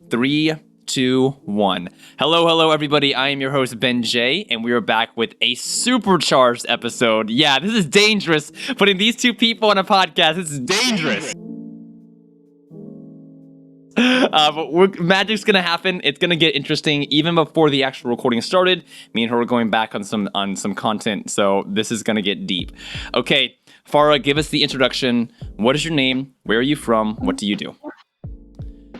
3, 2, 1. Hello, everybody. I am your host, Ben Jaye, and we are back with a supercharged episode. Yeah, this is dangerous. Putting these two people on a podcast, this is dangerous. But magic's gonna happen. It's gonna get interesting even before the actual recording started. Me and her are going back on some content, so this is gonna get deep. Okay, Farah, give us the introduction. What is your name? Where are you from? What do you do?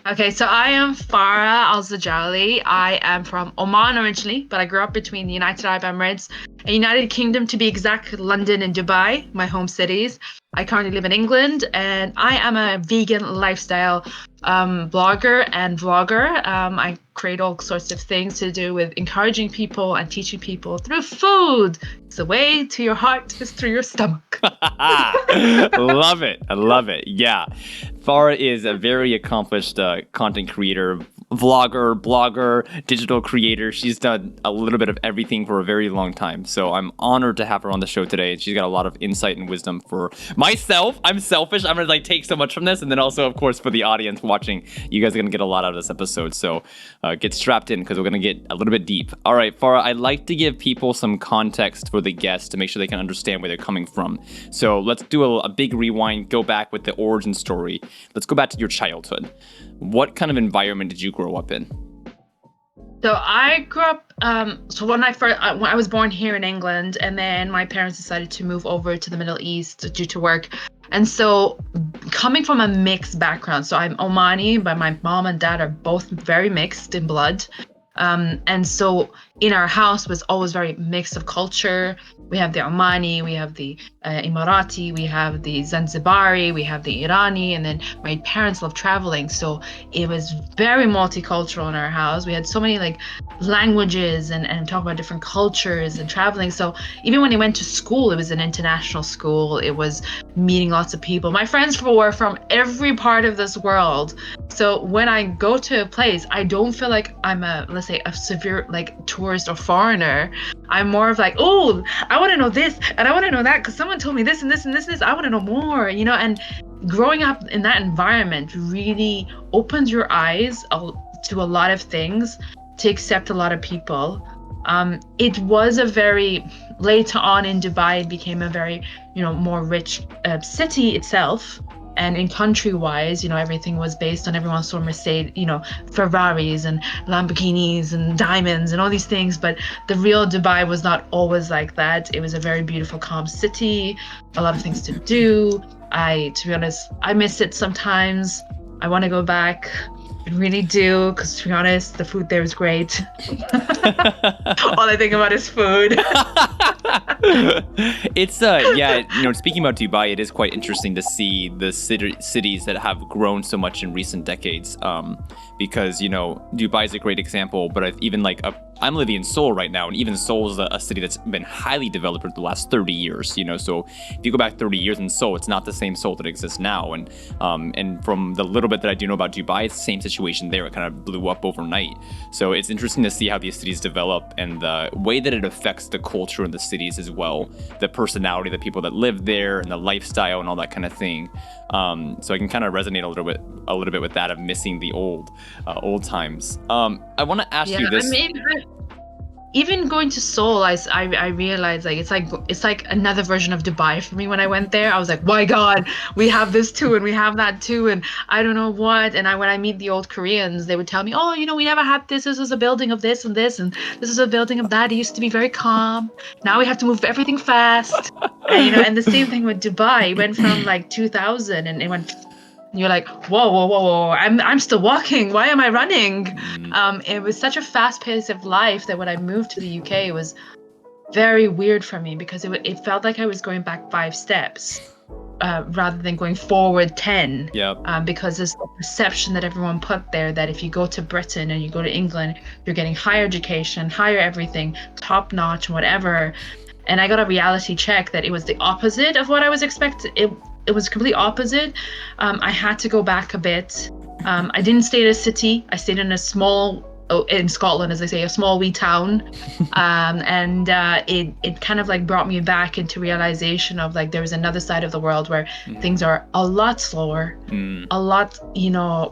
Okay, so I am Farah Al-Zajali. I am from Oman originally, but I grew up between the United Arab Emirates and United Kingdom, to be exact, London and Dubai, my home cities. I currently live in England, and I am a vegan lifestyle blogger and vlogger. I create all sorts of things to do with encouraging people and teaching people through food. It's the way to your heart is through your stomach. Love it. I love it. Yeah. Farah is a very accomplished content creator, vlogger, blogger, digital creator. She's done a little bit of everything for a very long time. So I'm honored to have her on the show today. She's got a lot of insight and wisdom for myself. I'm selfish. I'm going to take so much from this. And then also, of course, for the audience watching, you guys are going to get a lot out of this episode. So get strapped in because we're going to get a little bit deep. All right, Farah, I'd like to give people some context for the guests to make sure they can understand where they're coming from. So let's do a big rewind, go back with the origin story. Let's go back to your childhood. What kind of environment did you grow up in? So I grew up, when I was born here in England, and then my parents decided to move over to the Middle East due to work. And so coming from a mixed background, so I'm Omani, but my mom and dad are both very mixed in blood. And so in our house was always very mixed of culture. We have the Omani, we have the Emirati, we have the Zanzibari, we have the Irani, and then my parents love traveling. So it was very multicultural in our house. We had so many like languages and talk about different cultures and traveling. So even when I went to school, it was an international school. It was meeting lots of people. My friends were from every part of this world. So when I go to a place, I don't feel like I'm let's say a severe like tourist or foreigner. I'm more of like, oh, I want to know this and I want to know that because someone told me this and this and this and this. I want to know more, and growing up in that environment really opens your eyes to a lot of things, to accept a lot of people. It was a very, later on in Dubai, it became a very, more rich city itself. And in country-wise, everything was based on everyone saw Mercedes, Ferraris and Lamborghinis and diamonds and all these things. But the real Dubai was not always like that. It was a very beautiful, calm city, a lot of things to do. To be honest, I miss it sometimes. I want to go back. I really do, because to be honest, the food there is great. All I think about is food. It's speaking about Dubai, it is quite interesting to see the cities that have grown so much in recent decades. Because Dubai is a great example, but I'm living in Seoul right now, and even Seoul is a city that's been highly developed over the last 30 years. So if you go back 30 years in Seoul, it's not the same Seoul that exists now. And from the little bit that I do know about Dubai, it's the same situation there. It kind of blew up overnight. So it's interesting to see how these cities develop and the way that it affects the culture in the cities as well, the personality of the people that live there and the lifestyle and all that kind of thing. So I can kind of resonate a little bit with that of missing the old times. I want to ask you this. I mean, even going to Seoul, I realized it's like another version of Dubai for me. When I went there, I was like, my God, we have this too, and we have that too, and I don't know what. And when I meet the old Koreans, they would tell me, oh, we never had this. This was a building of this and this, and this is a building of that. It used to be very calm. Now we have to move everything fast. And the same thing with Dubai. It went from like 2000, and it went. You're like, whoa, I'm still walking. Why am I running? It was such a fast pace of life that when I moved to the UK, it was very weird for me because it felt like I was going back 5 steps rather than going forward 10. Yeah. Because there's a perception that everyone put there that if you go to Britain and you go to England, you're getting higher education, higher everything, top notch, whatever. And I got a reality check that it was the opposite of what I was expecting. It was completely opposite. I had to go back a bit. I didn't stay in a city. I stayed in a small, in Scotland, as they say, a small wee town. And it kind of like brought me back into realization of like there was another side of the world where things are a lot slower, a lot,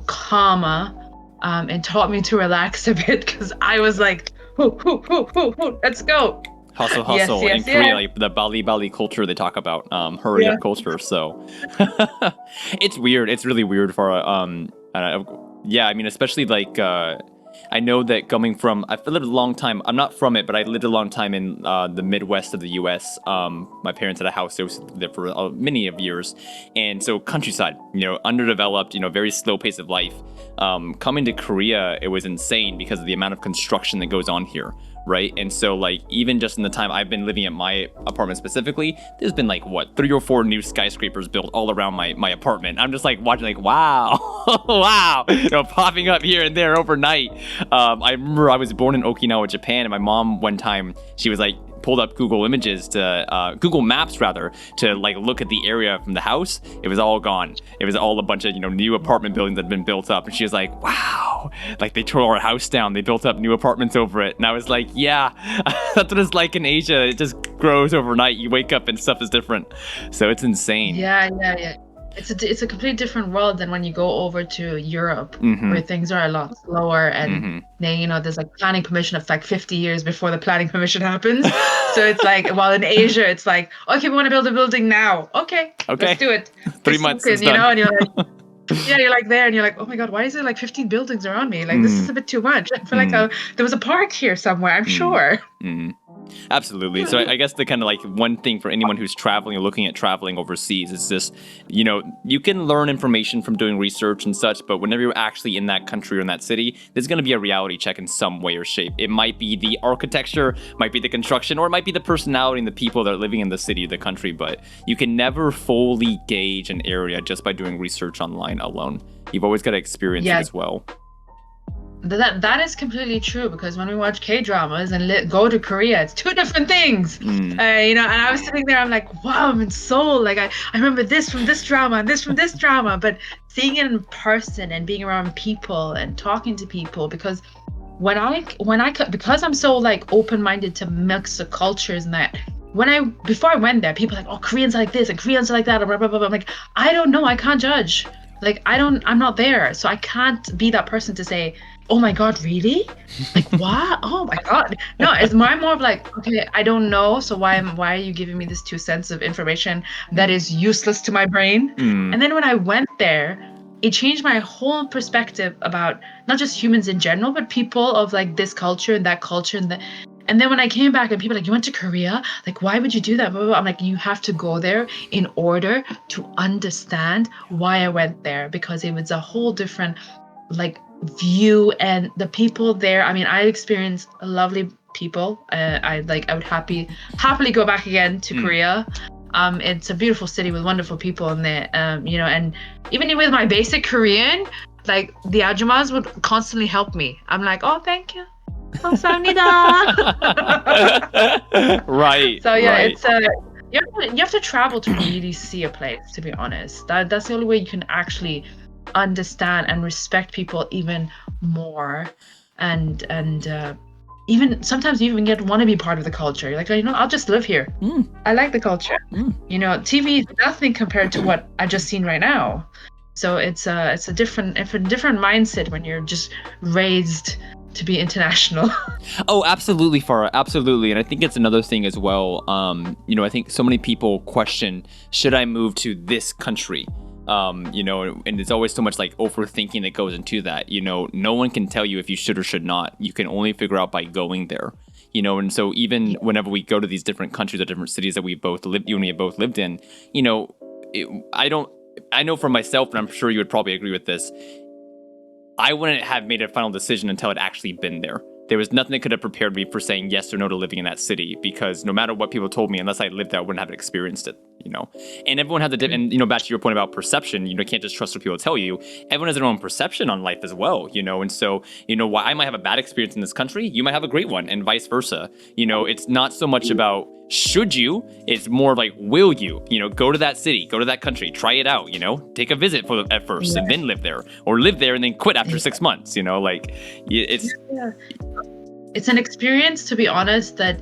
calmer. and taught me to relax a bit because I was like, let's go. Hustle, Yes, hustle. In yes, Korea, yes. like the Bali culture they talk about, hurry up culture. So it's weird. It's really weird for yeah. I mean, especially like I know that coming from I've lived a long time. I'm not from it, but I lived a long time in the Midwest of the U.S. My parents had a house there for many of years, and so countryside, underdeveloped, very slow pace of life. Coming to Korea, it was insane because of the amount of construction that goes on here. Right. And so like even just in the time I've been living at my apartment specifically, there's been like 3 or 4 new skyscrapers built all around my apartment. I'm just like watching like, wow, wow, popping up here and there overnight. I remember I was born in Okinawa, Japan, and my mom one time, she was like, pulled up Google Maps to like look at the area from the house. It was all gone. It was all a bunch of new apartment buildings that had been built up, and she was like, wow, like they tore our house down, they built up new apartments over it. And I was like, yeah, that's what it's like in Asia. It just grows overnight. You wake up and stuff is different, so it's insane. Yeah. It's a completely different world than when you go over to Europe, where things are a lot slower, and then there's like planning permission of like 50 years before the planning permission happens. So it's like, while in Asia it's like, okay, we want to build a building now. Okay, let's do it. 3 months is done. And you're like, yeah, you're like there, and you're like, oh my god, why is there like 15 buildings around me? Like this is a bit too much. I feel like there was a park here somewhere. I'm sure. Absolutely. So I guess the kind of like one thing for anyone who's traveling or looking at traveling overseas is just, you can learn information from doing research and such, but whenever you're actually in that country or in that city, there's going to be a reality check in some way or shape. It might be the architecture, might be the construction, or it might be the personality and the people that are living in the city or the country, but you can never fully gauge an area just by doing research online alone. You've always got to experience it as well. That is completely true, because when we watch K-dramas and go to Korea, it's 2 different things. And I was sitting there, I'm like, wow, I'm in Seoul. Like I remember this from this drama and this from this drama, but seeing it in person and being around people and talking to people, because because I'm so like open-minded to mix of cultures and that, before I went there, people are like, oh, Koreans are like this and Koreans are like that, and blah, blah, blah, blah. I'm like, I don't know, I can't judge. Like I'm not there, so I can't be that person to say, oh my god, really? Like what? Oh my god. No, it's more of like, okay, I don't know, so why are you giving me this 2 cents of information that is useless to my brain? And then when I went there, it changed my whole perspective about not just humans in general, but people of like this culture and that culture and then when I came back and people were like, you went to Korea? Like, why would you do that? Blah, blah, blah. I'm like, you have to go there in order to understand why I went there, because it was a whole different like view, and the people there, I mean, I experienced lovely people. I would happily go back again to Korea. It's a beautiful city with wonderful people in there, and even with my basic Korean, like the ajumas would constantly help me. I'm like, oh, thank you. 감사합니다. Right. So yeah, right. It's you have to travel to really see a place, to be honest. That's the only way you can actually understand and respect people even more, and even sometimes you even want to be part of the culture. You're like, I'll just live here. I like the culture. TV is nothing compared to what I've just seen right now. So it's a different mindset when you're just raised to be international. Oh, absolutely, Farah, absolutely. And I think it's another thing as well. I think so many people question, should I move to this country? And there's always so much like overthinking that goes into that. No one can tell you if you should or should not. You can only figure out by going there. And so even whenever we go to these different countries or different cities that you and me have both lived in, I know for myself, and I'm sure you would probably agree with this, I wouldn't have made a final decision until I'd actually been there. There was nothing that could have prepared me for saying yes or no to living in that city, because no matter what people told me, unless I lived there, I wouldn't have experienced it, And everyone has back to your point about perception, you can't just trust what people tell you. Everyone has their own perception on life as well, And so, why I might have a bad experience in this country, you might have a great one, and vice versa. It's not so much about should you, it's more like, will you, go to that city, go to that country, try it out, take a visit at first and then live there, or live there and then quit after 6 months, it's an experience, to be honest, that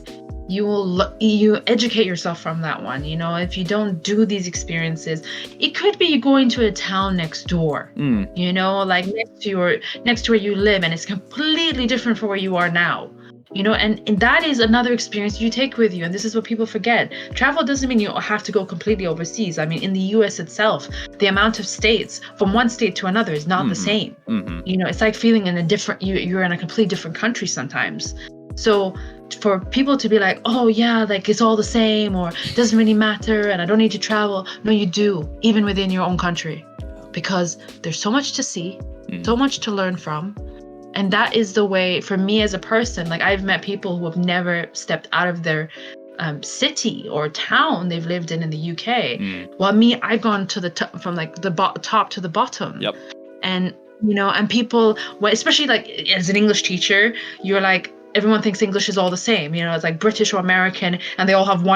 you educate yourself from that one. If you don't do these experiences, it could be you going to a town next door, like next to where you live, and it's completely different from where you are now. And that is another experience you take with you. And this is what people forget. Travel doesn't mean you have to go completely overseas. I mean, in the US itself, the amount of states from one state to another is not the same. It's like feeling in a different, you're in a completely different country sometimes. So for people to be like, oh yeah, like it's all the same, or it doesn't really matter and I don't need to travel. No, you do, even within your own country, because there's so much to see, so much to learn from. And that is the way for me as a person. Like, I've met people who have never stepped out of their city or town they've lived in the UK. While me, I've gone to the top, from like the top to the bottom. Yep. And and people, especially like as an English teacher, you're like, everyone thinks English is all the same. It's like British or American, and they all have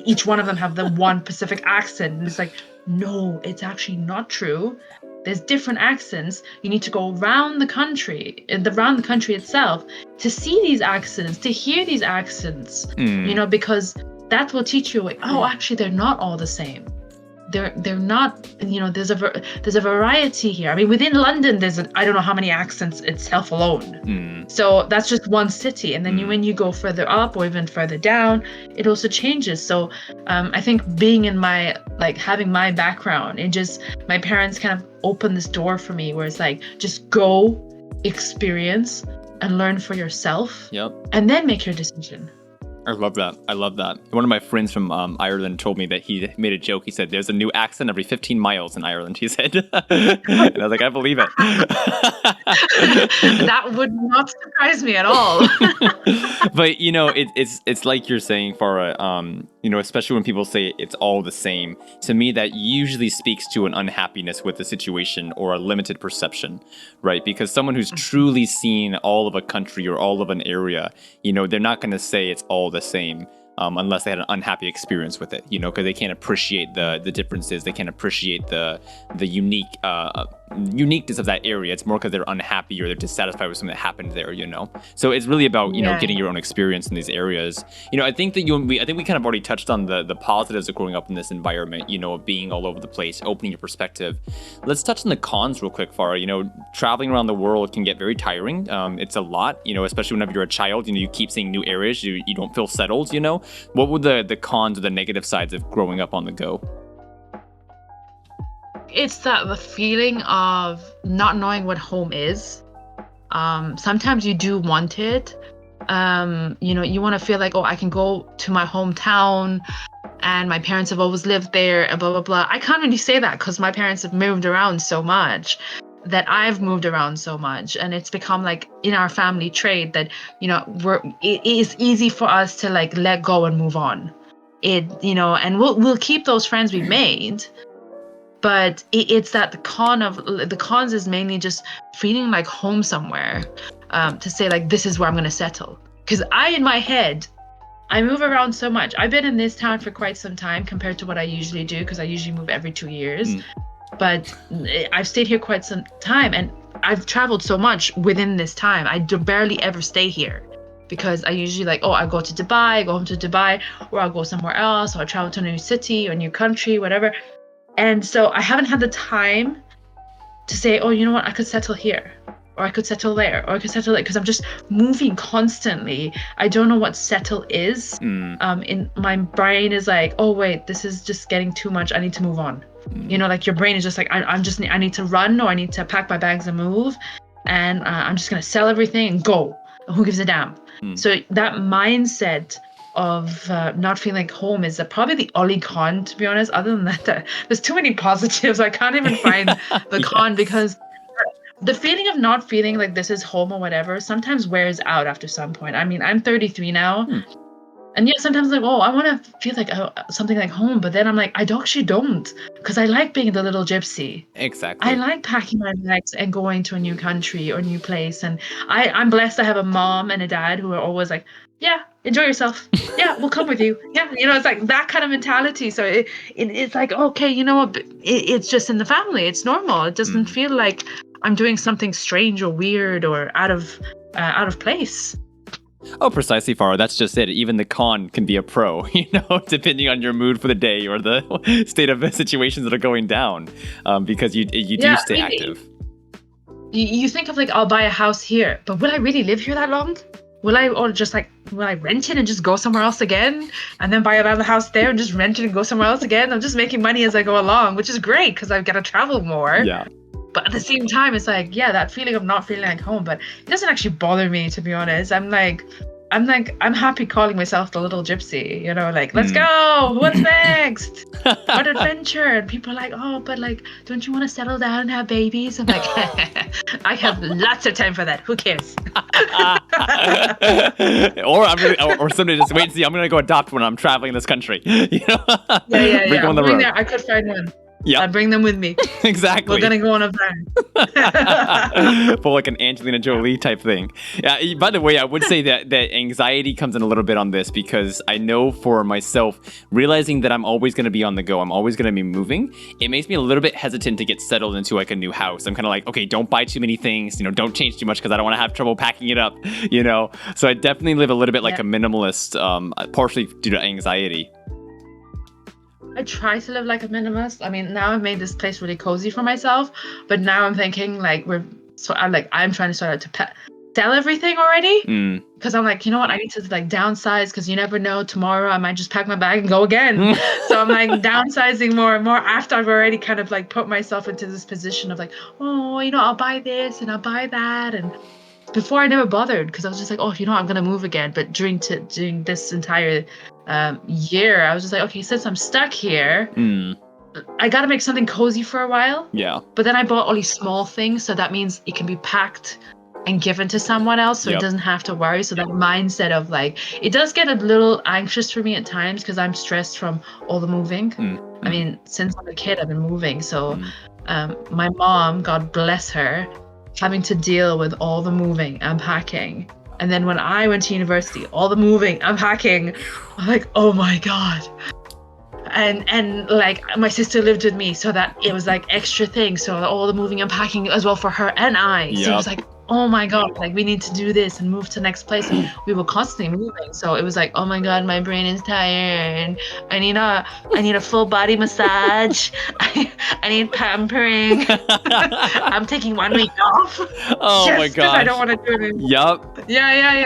each one of them have the one Pacific accent. And it's like, no, it's actually not true. There's different accents. You need to go around the country itself to see these accents, to hear these accents, because that will teach you, like, oh, actually, they're not all the same. They're not, there's a variety here. I mean, within London, I don't know how many accents itself alone. So that's just one city. And then when you go further up or even further down, it also changes. So I think being in having my background, and just my parents kind of opened this door for me where it's like, just go, experience, and learn for yourself. Yep. And then make your decision. I love that. One of my friends from Ireland told me that he made a joke. He said, there's a new accent every 15 miles in Ireland, he said. And I was like, I believe it. That would not surprise me at all. But, it's like you're saying, Farah, especially when people say it's all the same. To me, that usually speaks to an unhappiness with the situation or a limited perception, right? Because someone who's truly seen all of a country or all of an area, they're not going to say it's all the same. Unless they had an unhappy experience with it, because they can't appreciate the differences. They can't appreciate the uniqueness of that area. It's more because they're unhappy or they're dissatisfied with something that happened there, So it's really about, getting your own experience in these areas. I think that I think we kind of already touched on the positives of growing up in this environment, of being all over the place, opening your perspective. Let's touch on the cons real quick, Farah. Traveling around the world can get very tiring. It's a lot, especially whenever you're a child, you keep seeing new areas, you don't feel settled, What would the cons or the negative sides of growing up on the go? It's the feeling of not knowing what home is. Sometimes you do want it. You want to feel like, oh, I can go to my hometown and my parents have always lived there and blah, blah, blah. I can't really say that because my parents have moved around so much, that I've moved around so much, and it's become like in our family trait that it is easy for us to like let go and move on. And we'll keep those friends we made, but it's that the cons is mainly just feeling like home somewhere, to say like, this is where I'm gonna settle. Because in my head, I move around so much. I've been in this town for quite some time compared to what I usually do, because I usually move every 2 years. But I've stayed here quite some time, and I've traveled so much within this time. I barely ever stay here, because I usually I go to Dubai, go home to Dubai, or I'll go somewhere else, or I'll travel to a new city or a new country, whatever. And so I haven't had the time to say, oh, you know what, I could settle here, or I could settle there, or I could settle there, because I'm just moving constantly. I don't know what settle is. In my brain is like, oh wait, this is just getting too much. I need to move on. Like your brain is just like, I need to run, or I need to pack my bags and move, and I'm just gonna sell everything and go. Who gives a damn? So that mindset of not feeling like home is probably the only con, to be honest. Other than that, there's too many positives. I can't even find the con, because the feeling of not feeling like this is home or whatever sometimes wears out after some point. I mean, I'm 33 now. And yeah, sometimes like, oh, I want to feel like something like home, but then I'm like, I actually don't, because I like being the little gypsy. Exactly. I like packing my bags and going to a new country or a new place. And I'm blessed. I have a mom and a dad who are always like, yeah, enjoy yourself. Yeah, we'll come with you. Yeah, it's like that kind of mentality. So it's like, okay, you know what? It's just in the family. It's normal. It doesn't feel like I'm doing something strange or weird or out of place. Oh, precisely, Farah. That's just it. Even the con can be a pro, depending on your mood for the day or the state of the situations that are going down, because you do stay active. You think of like, I'll buy a house here, but will I really live here that long? Will I rent it and just go somewhere else again, and then buy another house there and just rent it and go somewhere else again? I'm just making money as I go along, which is great because I've got to travel more. Yeah. But at the same time, it's like, yeah, that feeling of not feeling like home, but it doesn't actually bother me, to be honest. I'm happy calling myself the little gypsy, like, let's go, what's next? What adventure? And people are like, oh, but like, don't you want to settle down and have babies? I'm like, I have lots of time for that. Who cares? or somebody just wait and see. I'm gonna go adopt when I'm traveling this country. Yeah. Bring on the road. I could find one. Yeah, I'll bring them with me. Exactly. We're gonna go on a van. For like an Angelina Jolie type thing. Yeah. By the way, I would say that anxiety comes in a little bit on this, because I know for myself, realizing that I'm always going to be on the go, I'm always going to be moving, it makes me a little bit hesitant to get settled into like a new house. I'm kind of like, okay, don't buy too many things, don't change too much, because I don't want to have trouble packing it up, So I definitely live a little bit like a minimalist, partially due to anxiety. I try to live like a minimalist. I mean, now I've made this place really cozy for myself, but now I'm thinking like I'm trying to start out to sell everything already, because I'm like, you know what, I need to like downsize, because you never know, tomorrow I might just pack my bag and go again. So I'm like downsizing more and more after I've already kind of like put myself into this position of like, oh, I'll buy this and I'll buy that. And before I never bothered, because I was just like, oh, I'm gonna move again. But during this entire year, I was just like, okay, since I'm stuck here, I gotta make something cozy for a while. Yeah. But then I bought all these small things, so that means it can be packed and given to someone else, so it doesn't have to worry. So that mindset of like, it does get a little anxious for me at times, because I'm stressed from all the moving. I mean, since I'm a kid, I've been moving. So my mom, God bless her, having to deal with all the moving and packing. And then when I went to university, all the moving and packing, I'm like, oh my God. And like my sister lived with me, so that it was like extra things. So all the moving and packing as well for her and I. So it was like, oh my God, like we need to do this and move to the next place. And we were constantly moving. So it was like, oh my God, my brain is tired. I need a full body massage. I need pampering. I'm taking 1 week off. Oh my God. I don't want to do it anymore. Yup. Yeah.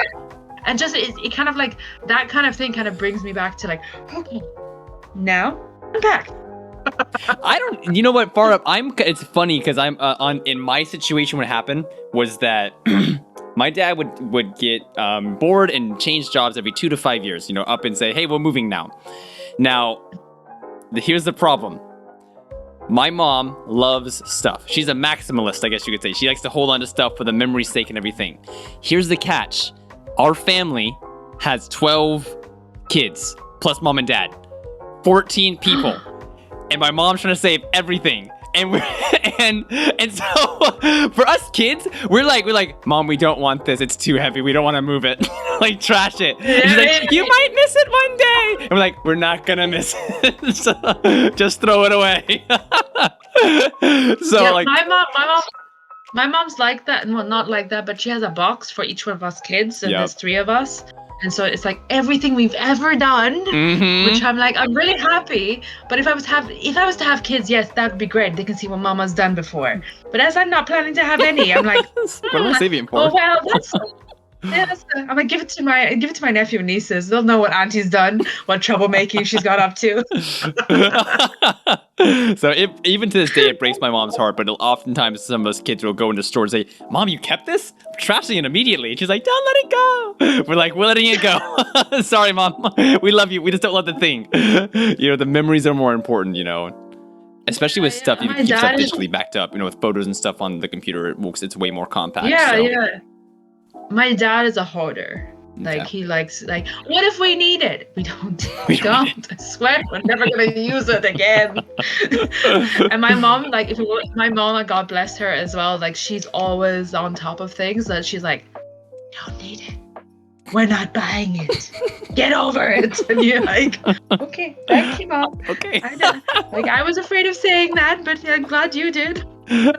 And just it kind of like that kind of thing kind of brings me back to like, okay, now I'm back. You know what, Farah, it's funny because I'm in my situation, what happened was that my dad would get bored and change jobs every 2 to 5 years, up and say, hey, we're moving now. Now, here's the problem. My mom loves stuff. She's a maximalist, I guess you could say. She likes to hold on to stuff for the memory's sake and everything. Here's the catch. Our family has 12 kids, plus mom and dad. 14 people. And my mom's trying to save everything. And so for us kids, we're like, Mom, we don't want this. It's too heavy. We don't want to move it. Like, trash it. And she's like, you might miss it one day. And we're like, we're not gonna miss it. So just throw it away. So yeah, like my mom's like that, and well, not like that, but she has a box for each one of us kids, and there's 3 of us. And so it's like everything we've ever done, which I'm like, I'm really happy. But if I was to have kids, yes, that would be great. They can see what mama's done before. But as I'm not planning to have any, I'm like, what am I saving for? Oh well, I'm gonna give it to my nephew and nieces. They'll know what auntie's done, what troublemaking she's got up to. So even to this day, it breaks my mom's heart. But oftentimes, some of us kids will go into stores and say, "Mom, you kept this? I'm trashing it immediately." And she's like, "Don't let it go." We're like, "We're letting it go." Sorry, Mom. We love you. We just don't love the thing. The memories are more important. Especially with stuff you keep stuff digitally backed up. With photos and stuff on the computer, it's way more compact. Yeah. My dad is a hoarder. Like he likes what if we need it? We don't. I swear we're never gonna use it again. And my mom, God bless her as well, like she's always on top of things, that she's like, you don't need it. We're not buying it. Get over it. And you're like, okay, thank you, Mom. Okay. I was afraid of saying that, but I'm glad you did.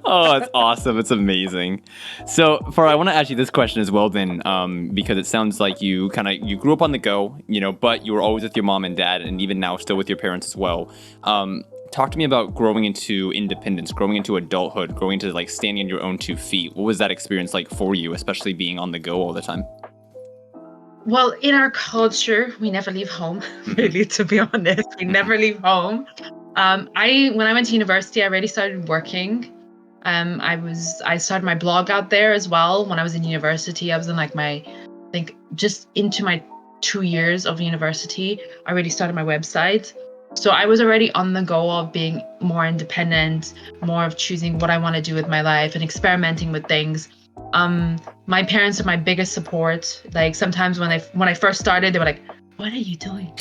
Oh, it's awesome. It's amazing. So, Farah, I want to ask you this question as well then, because it sounds like you grew up on the go, but you were always with your mom and dad, and even now still with your parents as well. Talk to me about growing into independence, growing into adulthood, growing into like standing on your own 2 feet. What was that experience like for you, especially being on the go all the time? Well, in our culture, we never leave home, really, to be honest. We never leave home. When I went to university, I already started working. I started my blog out there as well when I was in university. I was in like I think just into my 2 years of university, I already started my website. So I was already on the go of being more independent, more of choosing what I want to do with my life and experimenting with things. My parents are my biggest support. Like sometimes when I first started, they were like, "What are you doing?"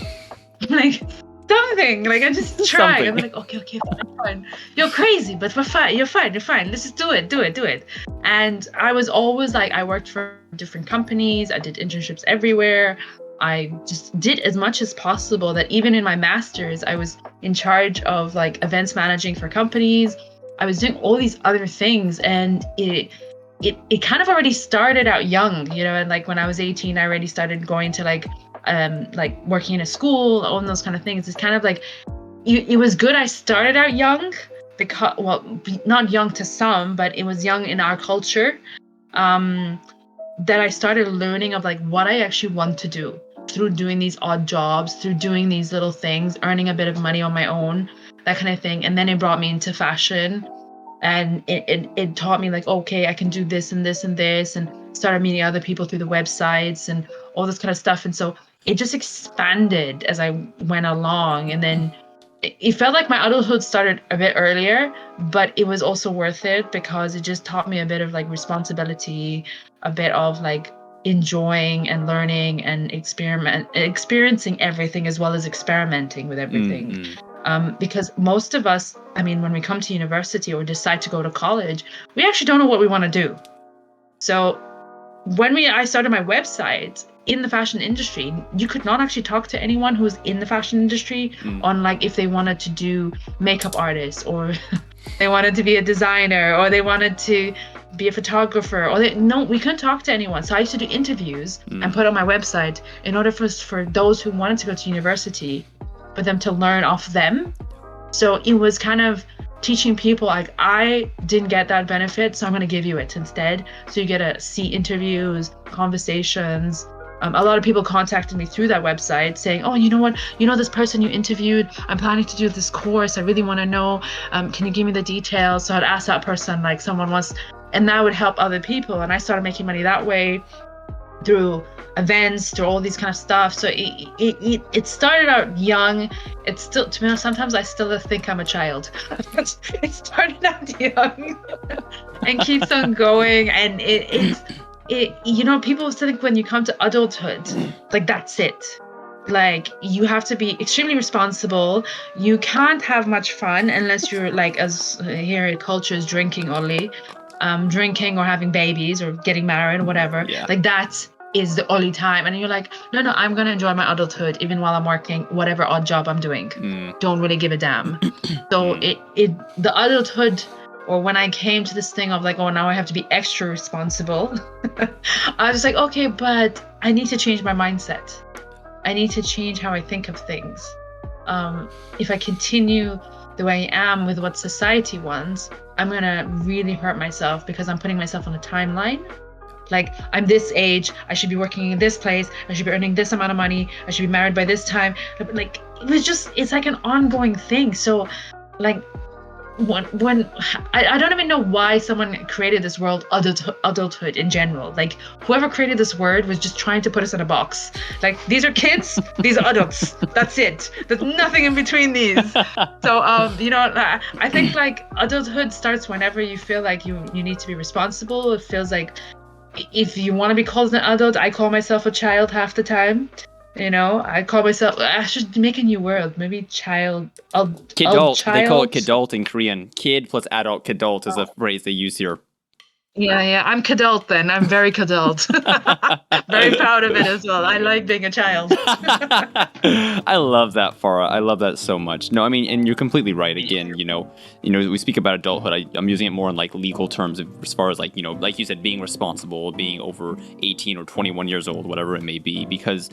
I'm like, something. Like I just try. I'm like, okay, fine. You're crazy, but we're fine. You're fine. Let's just do it. And I was always like, I worked for different companies. I did internships everywhere. I just did as much as possible. That even in my master's, I was in charge of like events managing for companies. I was doing all these other things, and it kind of already started out young, and like when I was 18, I already started going to like working in a school, all those kind of things. It's kind of like it was good I started out young, because, well, not young to some, but it was young in our culture, that I started learning of like what I actually want to do through doing these odd jobs, through doing these little things, earning a bit of money on my own, that kind of thing. And then it brought me into fashion, and it taught me like, okay, I can do this and this and this, and started meeting other people through the websites and all this kind of stuff. And so it just expanded as I went along. And then it felt like my adulthood started a bit earlier, but it was also worth it because it just taught me a bit of like responsibility, a bit of like enjoying and learning and experiencing everything, as well as experimenting with everything. Because most of us, I mean, when we come to university or decide to go to college, we actually don't know what we want to do. So when I started my website in the fashion industry, you could not actually talk to anyone who was in the fashion industry on like if they wanted to do makeup artists, or they wanted to be a designer, or they wanted to be a photographer, or no, we couldn't talk to anyone. So I used to do interviews and put on my website in order for those who wanted to go to university, for them to learn off them. So it was kind of teaching people like, I didn't get that benefit, so I'm going to give you it instead. So you get to see interviews, conversations. A lot of people contacted me through that website saying, oh, you know what? This person you interviewed, I'm planning to do this course. I really want to know. Can you give me the details? So I'd ask that person, like someone wants, and that would help other people. And I started making money that way through events, through all these kind of stuff. So it started out young. It's still, to be honest, sometimes I still think I'm a child. It started out young and keeps on going. And people still think when you come to adulthood, like that's it. Like you have to be extremely responsible. You can't have much fun unless you're like, as here in culture is drinking only. Drinking or having babies or getting married or whatever. Yeah. Like that is the only time. And you're like, no, I'm going to enjoy my adulthood even while I'm working, whatever odd job I'm doing. Don't really give a damn. So the adulthood, or when I came to this thing of like, oh, now I have to be extra responsible. I was just like, okay, but I need to change my mindset. I need to change how I think of things. If I continue the way I am with what society wants, I'm gonna really hurt myself because I'm putting myself on a timeline. Like, I'm this age, I should be working in this place, I should be earning this amount of money, I should be married by this time. Like, it's like an ongoing thing. So like when I don't even know why someone created this word adulthood in general. Like whoever created this word was just trying to put us in a box. Like, these are kids, these are adults. That's it. There's nothing in between these. So I think like adulthood starts whenever you feel like you need to be responsible. It feels like if you want to be called an adult, I call myself a child half the time. I call myself, I should make a new word. Maybe child. Kidult. Child. They call it kidult in Korean. Kid plus adult. Kidult is a phrase they use here. Yeah. I'm kadult then. I'm very kadult. Very proud of it as well. I like being a child. I love that, Farah. I love that so much. No, I mean, and you're completely right. Again, we speak about adulthood. I'm using it more in like legal terms as far as like, like you said, being responsible, being over 18 or 21 years old, whatever it may be. Because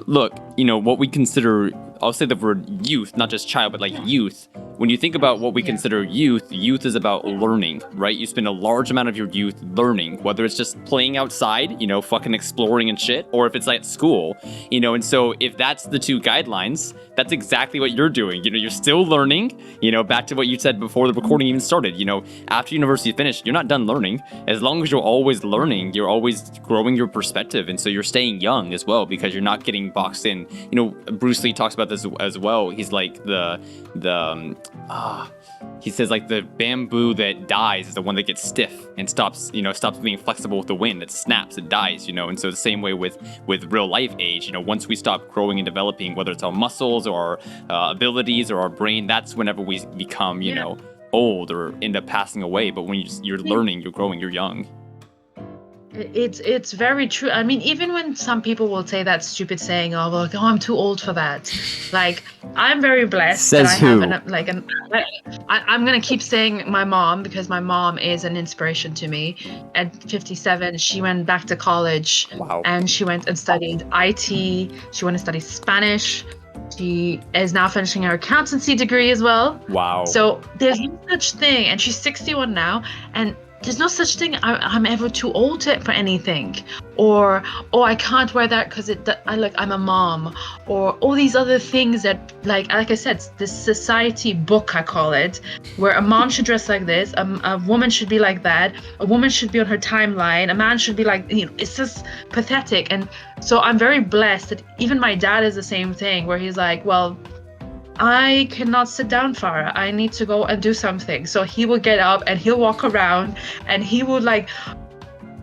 look, what we consider, I'll say the word youth, not just child, but like youth. When you think about what we consider youth is about learning, right? You spend a large amount of your youth learning, whether it's just playing outside, fucking exploring and shit, or if it's like at school, and so if that's the two guidelines, that's exactly what you're doing. You're still learning, back to what you said before the recording even started, after university finished, you're not done learning. As long as you're always learning, you're always growing your perspective. And so you're staying young as well, because you're not getting boxed in. Bruce Lee talks about this as well. He's like he says like the bamboo that dies is the one that gets stiff and stops being flexible with the wind. It snaps, it dies, and so the same way with real life age, once we stop growing and developing, whether it's our muscles or our abilities or our brain, that's whenever we become, old or end up passing away. But when you're learning, you're growing, you're young. It's very true. I mean, even when some people will say that stupid saying, "Oh, like, oh, I'm too old for that." Like, I'm very blessed Says that I who? have I'm gonna keep saying my mom, because my mom is an inspiration to me. At 57, she went back to college. Wow. And she went and studied IT. She went to study Spanish. She is now finishing her accountancy degree as well. Wow. So there's no such thing, and she's 61 now, and there's no such thing I'm ever too old for anything, or I can't wear that because I'm a mom, or all these other things that like I said, this society book, I call it, where a mom should dress like this, a woman should be like that, a woman should be on her timeline, a man should be like, it's just pathetic. And so I'm very blessed that even my dad is the same thing, where he's like, well, I cannot sit down, Farah. I need to go and do something. So he will get up and he'll walk around and he will like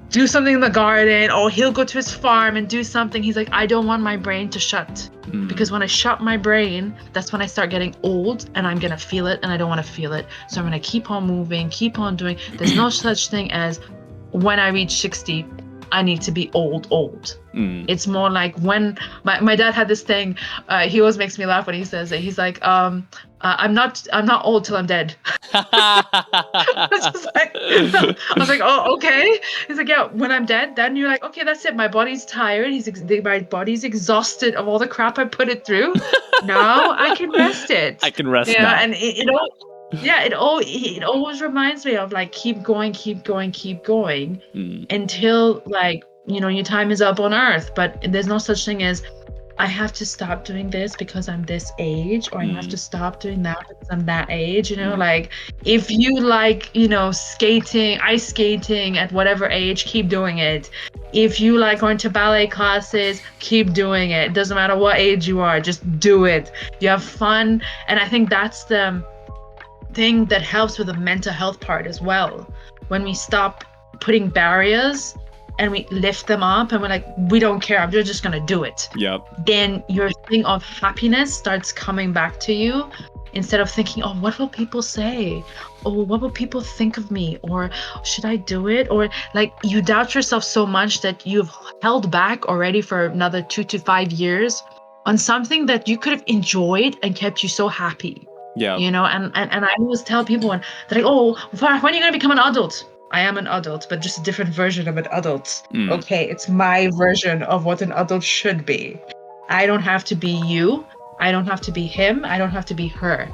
do something in the garden, or he'll go to his farm and do something. He's like, I don't want my brain to shut, because when I shut my brain, that's when I start getting old and I'm going to feel it, and I don't want to feel it. So I'm going to keep on moving, keep on doing. There's no such thing as when I reach 60, I need to be old. It's more like when my dad had this thing, he always makes me laugh when he says it. He's like, I'm not old till I'm dead. I was like, oh, okay. He's like, yeah, when I'm dead, then you're like, okay, that's it. My body's tired. My body's exhausted of all the crap I put it through. Now I can rest it. I can rest now. And it always reminds me of like, keep going until like, your time is up on earth. But there's no such thing as I have to stop doing this because I'm this age, or I have to stop doing that because I'm that age. Like if you like, skating, ice skating at whatever age, keep doing it. If you like going to ballet classes, keep doing it. It doesn't matter what age you are, just do it. You have fun. And I think that's the thing that helps with the mental health part as well. When we stop putting barriers and we lift them up and we're like, we don't care, I'm just gonna do it. Yep. Then your thing of happiness starts coming back to you, instead of thinking, oh, what will people say? Or what will people think of me? Or should I do it? Or like you doubt yourself so much that you've held back already for another 2 to 5 years on something that you could have enjoyed and kept you so happy. Yeah. And I always tell people, and they're like, oh, Farah, when are you gonna become an adult? I am an adult, but just a different version of an adult. Okay, it's my version of what an adult should be. I don't have to be you. I don't have to be him. I don't have to be her.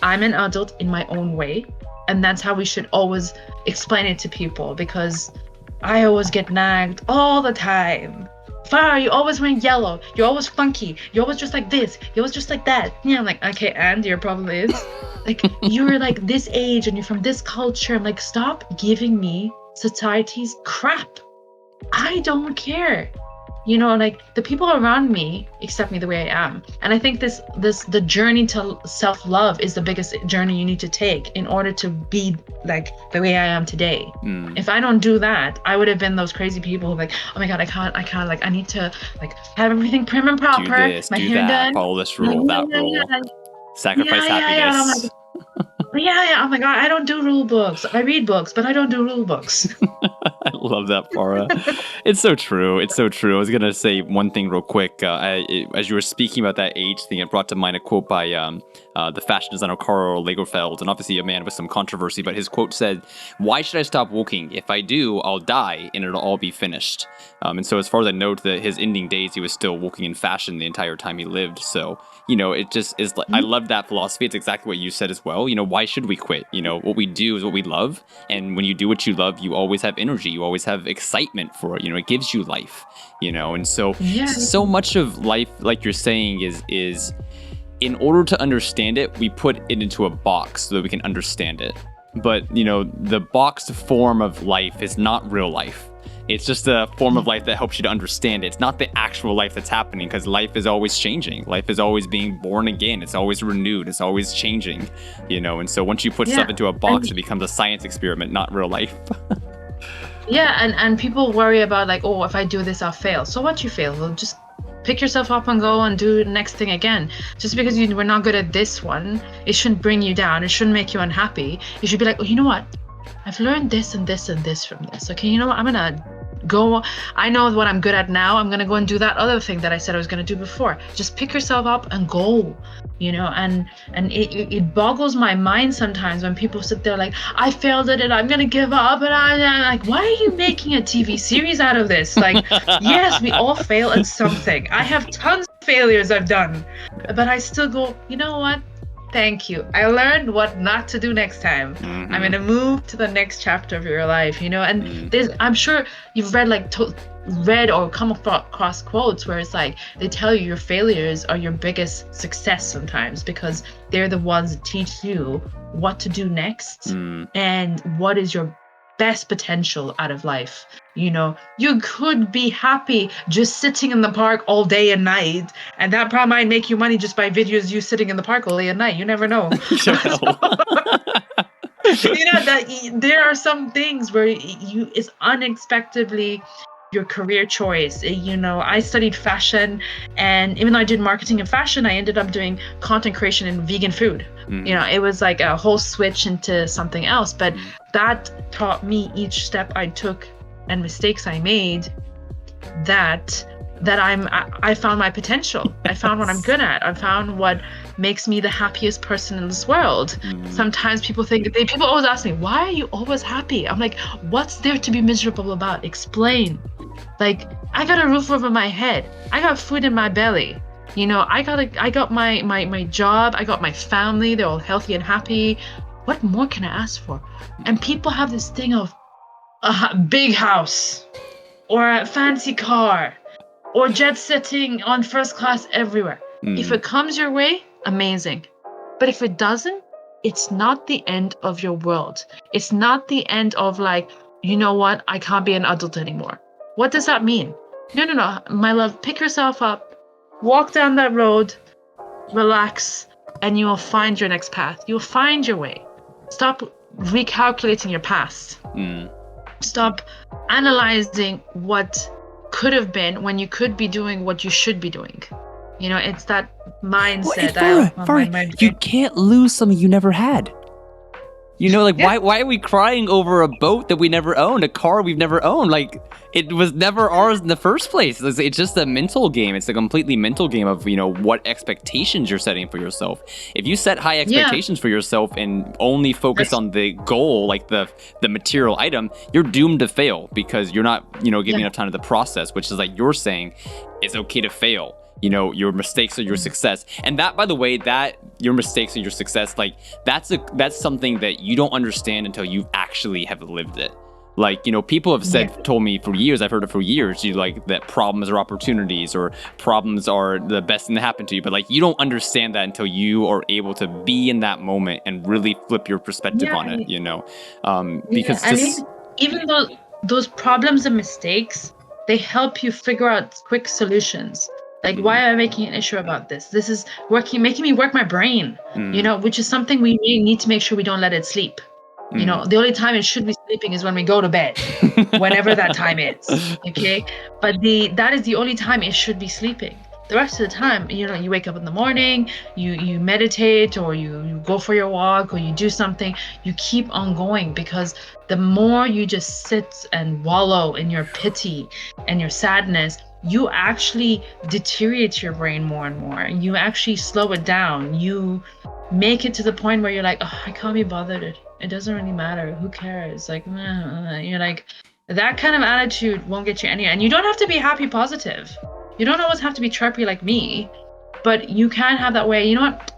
I'm an adult in my own way. And that's how we should always explain it to people, because I always get nagged all the time. Farah, you always wearing yellow. You're always funky. You're always just like this. You're always just like that. Yeah, I'm like, okay, and your problem is like you're like this age and you're from this culture. I'm like, stop giving me society's crap. I don't care. Like the people around me accept me the way I am. And I think the journey to self-love is the biggest journey you need to take in order to be like the way I am today. If I don't do that, I would have been those crazy people who like, oh my God, I can't, like I need to like have everything prim and proper. Do this, my do hair that, done. follow this rule, that rule. Sacrifice happiness. Yeah. Oh my God, I don't do rule books. I read books, but I don't do rule books. I love that, Farah. It's so true. It's so true. I was gonna say one thing real quick. As you were speaking about that age thing, it brought to mind a quote by the fashion designer Karl Lagerfeld, and obviously a man with some controversy. But his quote said, "Why should I stop walking? If I do, I'll die, and it'll all be finished." And so, as far as I know, that his ending days, he was still walking in fashion the entire time he lived. So, it just is. I love that philosophy. It's exactly what you said as well. Why should we quit? What we do is what we love, and when you do what you love, you always have energy. You always have excitement for it. It gives you life. And so much of life, like you're saying, is in order to understand it, we put it into a box so that we can understand it. But the boxed form of life is not real life. It's just a form of life that helps you to understand it. It's not the actual life that's happening, because life is always changing. Life is always being born again. It's always renewed. It's always changing, And so once you put stuff into a box, it becomes a science experiment, not real life. Yeah, and people worry about like, oh, if I do this, I'll fail. So what, you fail? Well, just pick yourself up and go and do the next thing again. Just because you were not good at this one, it shouldn't bring you down. It shouldn't make you unhappy. You should be like, oh, you know what? I've learned this and this and this from this. Okay, you know what? I'm gonna go. I know what I'm good at now. I'm gonna go and do that other thing that I said I was gonna do before. Just pick yourself up and go. And it boggles my mind sometimes when people sit there like, I failed at it, I'm gonna give up, and I'm like, why are you making a TV series out of this? Like, yes, we all fail at something. I have tons of failures I've done, but I still go, you know what? Thank you. I learned what not to do next time. Mm-hmm. I'm gonna move to the next chapter of your life, and I'm sure you've read or come across quotes where it's like they tell you your failures are your biggest success sometimes, because they're the ones that teach you what to do next and what is your best potential out of life. You could be happy just sitting in the park all day and night, and that probably might make you money just by videos you sitting in the park all day and night. You never know. That there are some things where it's unexpectedly your career choice. I studied fashion, and even though I did marketing and fashion, I ended up doing content creation in vegan food. It was like a whole switch into something else, but that taught me each step I took and mistakes I made that I found my potential. I found what I'm good at. I found what makes me the happiest person in this world. Sometimes people always ask me, why are you always happy? I'm like, what's there to be miserable about? Explain. Like, I got a roof over my head. I got food in my belly. I got my job. I got my family. They're all healthy and happy. What more can I ask for? And people have this thing of a big house or a fancy car or jet setting on first class everywhere. If it comes your way, amazing. But if it doesn't, it's not the end of your world. It's not the end of like, you know what? I can't be an adult anymore. What does that mean? No, my love, pick yourself up, walk down that road, relax, and you will find your next path. You'll find your way. Stop recalculating your past. Stop analyzing what could have been when you could be doing what you should be doing. It's that mindset. Farah, you can't lose something you never had. Why are we crying over a boat that we never owned, a car we've never owned? Like, it was never ours in the first place. It's just a mental game. It's a completely mental game of, what expectations you're setting for yourself. If you set high expectations for yourself and only focus on the goal, like the material item, you're doomed to fail, because you're not, giving enough time to the process, which is like you're saying, it's okay to fail. Your mistakes are your success. And that, by the way, that your mistakes are your success, like that's something that you don't understand until you actually have lived it. Like, people have told me for years, I've heard it for years, that problems are opportunities, or problems are the best thing that happened to you. But like, you don't understand that until you are able to be in that moment and really flip your perspective on it, because even though those problems and mistakes, they help you figure out quick solutions. Like, why am I making an issue about this? This is making me work my brain, which is something we need to make sure we don't let it sleep. The only time it should be sleeping is when we go to bed, whenever that time is. Okay. But that is the only time it should be sleeping. the rest of the time, you wake up in the morning, you meditate, or you go for your walk, or you do something, you keep on going, because the more you just sit and wallow in your pity and your sadness, you actually deteriorate your brain more and more. You actually slow it down. You make it to the point where you're like, oh, I can't be bothered. It doesn't really matter. Who cares? Like, you're like, that kind of attitude won't get you anywhere. And you don't have to be happy positive. You don't always have to be chirpy like me, but you can have that way. You know what?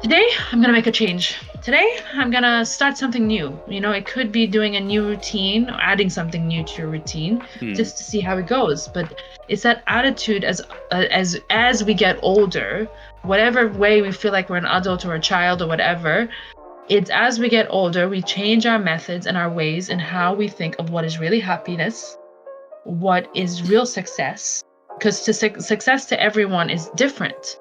Today, I'm going to make a change. Today, I'm going to start something new. It could be doing a new routine, or adding something new to your routine, just to see how it goes. But it's that attitude as we get older, whatever way we feel like we're an adult or a child or whatever, it's as we get older, we change our methods and our ways and how we think of what is really happiness, what is real success, because success to everyone is different.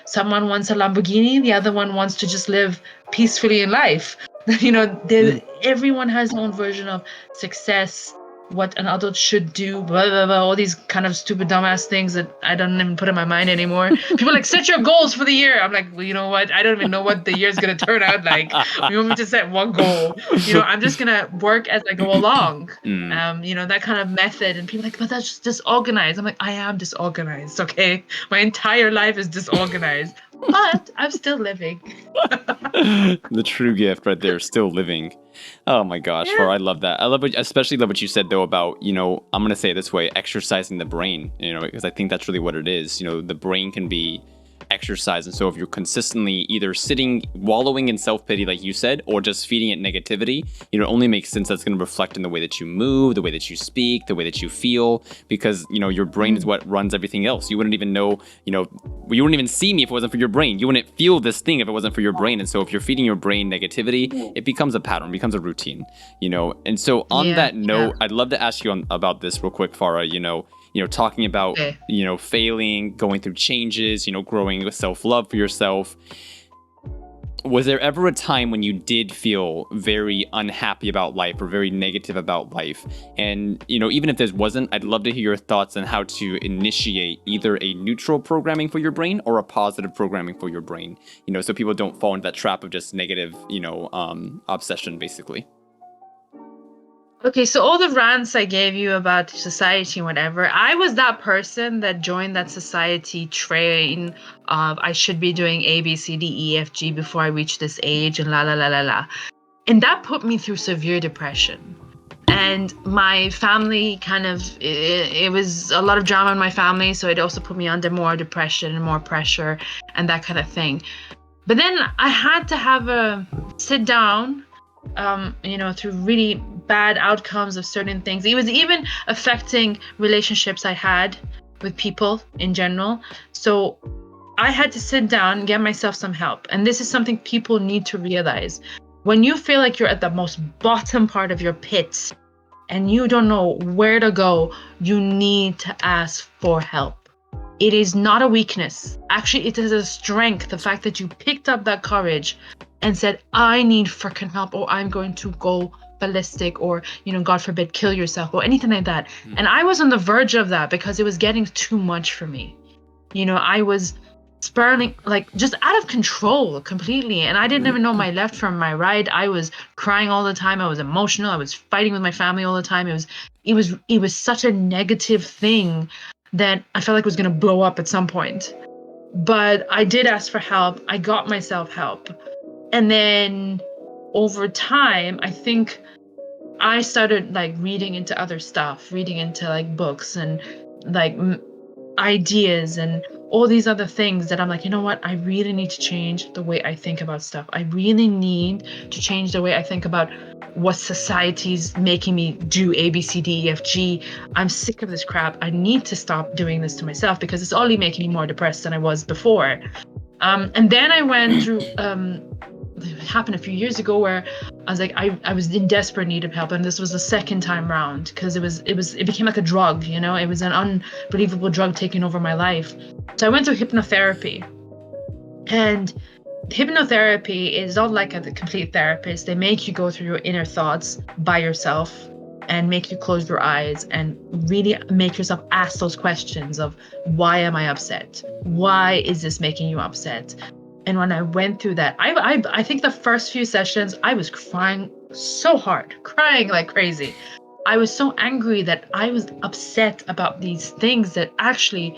Someone wants a Lamborghini, the other one wants to just live peacefully in life. Everyone has their own version of success, what an adult should do, blah, blah, blah, all these kind of stupid, dumbass things that I don't even put in my mind anymore. People like, set your goals for the year. I'm like, well, you know what? I don't even know what the year's going to turn out like. You want me to set one goal? I'm just going to work as I go along. That kind of method. And people are like, but that's just disorganized. I'm like, I am disorganized, okay? My entire life is disorganized, but I'm still living. The true gift right there, still living. Oh my gosh, Yeah. Farah, I love that. Especially love what you said though about, I'm gonna say it this way, exercising the brain, because I think that's really what it is. The brain can be exercise, and so if you're consistently either sitting wallowing in self-pity like you said, or just feeding it negativity, it only makes sense that's going to reflect in the way that you move, the way that you speak, the way that you feel, because your brain is what runs everything else. You wouldn't even know, you wouldn't even see me if it wasn't for your brain. You wouldn't feel this thing if it wasn't for your brain. And so if you're feeding your brain negativity, it becomes a pattern, it becomes a routine, and so on that note, I'd love to ask you about this real quick, Farah. Talking about, failing, going through changes, growing with self-love for yourself. Was there ever a time when you did feel very unhappy about life or very negative about life? And, even if there wasn't, I'd love to hear your thoughts on how to initiate either a neutral programming for your brain or a positive programming for your brain, so people don't fall into that trap of just negative, obsession, basically. Okay, so all the rants I gave you about society and whatever, I was that person that joined that society train of I should be doing A, B, C, D, E, F, G before I reach this age and la, la, la, la, la. And that put me through severe depression. And my family it was a lot of drama in my family, so it also put me under more depression and more pressure and that kind of thing. But then I had to have a sit down, through really bad outcomes of certain things. It was even affecting relationships I had with people in general. So I had to sit down and get myself some help. And this is something people need to realize. When you feel like you're at the most bottom part of your pit and you don't know where to go, you need to ask for help. It is not a weakness. Actually, it is a strength. The fact that you picked up that courage and said, I need freaking help, or I'm going to go ballistic, or, God forbid, kill yourself, or anything like that. And I was on the verge of that because it was getting too much for me. I was spiraling, like, just out of control completely. And I didn't even know my left from my right. I was crying all the time. I was emotional. I was fighting with my family all the time. It was such a negative thing that I felt like it was going to blow up at some point. But I did ask for help. I got myself help. And then over time, I think I started like reading into other stuff, reading into like books and like ideas and all these other things that I'm like, you know what? I really need to change the way I think about stuff. I really need to change the way I think about what society's making me do A, B, C, D, E, F, G. I'm sick of this crap. I need to stop doing this to myself because it's only making me more depressed than I was before. And then I went through, it happened a few years ago where I was like, I was in desperate need of help. And this was the second time round because it became like a drug, it was an unbelievable drug taking over my life. So I went through hypnotherapy, and hypnotherapy is not like a complete therapist. They make you go through your inner thoughts by yourself. and make you close your eyes and really make yourself ask those questions of, why am I upset? Why is this making you upset? And when I went through that, I think the first few sessions, I was crying so hard, crying like crazy. I was so angry that I was upset about these things that actually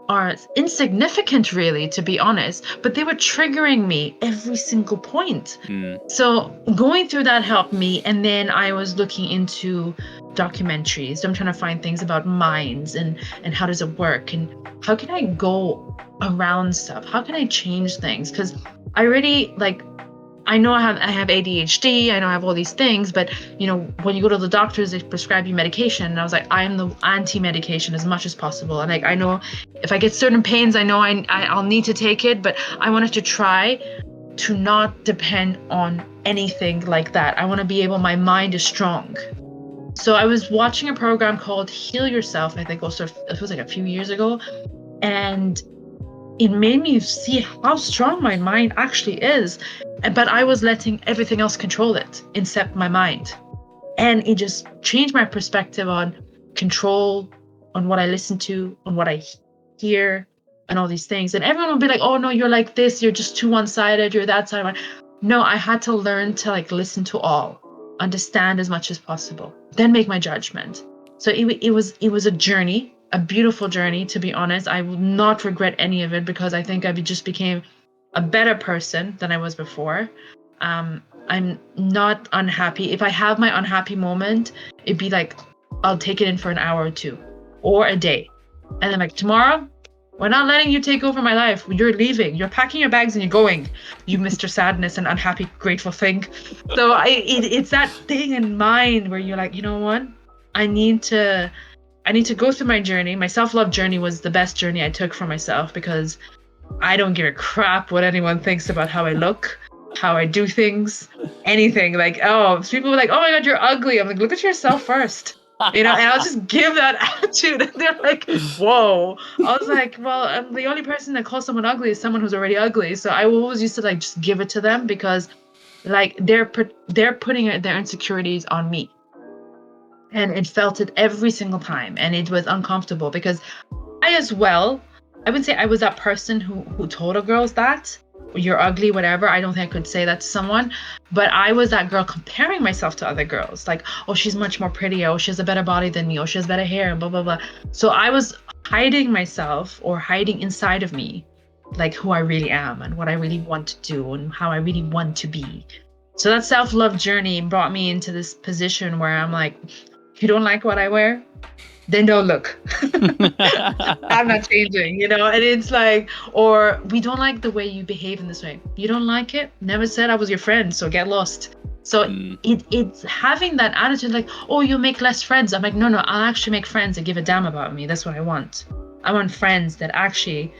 are insignificant, really, to be honest, but they were triggering me every single point. So going through that helped me. And then I was looking into documentaries. So I'm trying to find things about minds and how does it work and how can I go around stuff? How can I change things? Because I already I know I have ADHD, I know I have all these things, but when you go to the doctors, they prescribe you medication. And I was like, I'm the anti-medication as much as possible. And I know if I get certain pains, I know I'll need to take it, but I wanted to try to not depend on anything like that. I want to be able, my mind is strong. So I was watching a program called Heal Yourself, I think also it was like a few years ago. And it made me see how strong my mind actually is. But I was letting everything else control it, except my mind. And it just changed my perspective on control, on what I listen to, on what I hear, and all these things. And everyone will be like, oh, no, you're like this. You're just too one-sided. You're that side. No, I had to learn to listen to all, understand as much as possible, then make my judgment. So it was a journey, a beautiful journey, to be honest. I will not regret any of it because I think I just became a better person than I was before. I'm not unhappy. If I have my unhappy moment, it'd be like, I'll take it in for an hour or two or a day. And then tomorrow, we're not letting you take over my life. You're leaving. You're packing your bags and you're going. You Mr. Sadness and unhappy, grateful thing. So it's that thing in mind where you're like, you know what? I need to go through my journey. My self-love journey was the best journey I took for myself because I don't give a crap what anyone thinks about how I look, how I do things, anything. People were like, oh my God, you're ugly. I'm like, look at yourself first. And I'll just give that attitude. And they're like, whoa. I was like, well, I'm the only person that calls someone ugly is someone who's already ugly. So I always used to just give it to them because they're putting their insecurities on me. And it felt it every single time. And it was uncomfortable because I wouldn't say I was that person who told a girls that you're ugly, whatever. I don't think I could say that to someone, but I was that girl comparing myself to other girls. Like, oh, she's much more prettier. Oh, she has a better body than me. Oh, she has better hair and blah, blah, blah. So I was hiding myself or hiding inside of me, like who I really am and what I really want to do and how I really want to be. So that self-love journey brought me into this position where I'm like, you don't like what I wear? Then don't look. I'm not changing, and it's like, or we don't like the way you behave in this way. You don't like it? Never said I was your friend, so get lost. So it's having that attitude like, oh, you'll make less friends. I'm like, no, I'll actually make friends that give a damn about me. That's what I want. I want friends that actually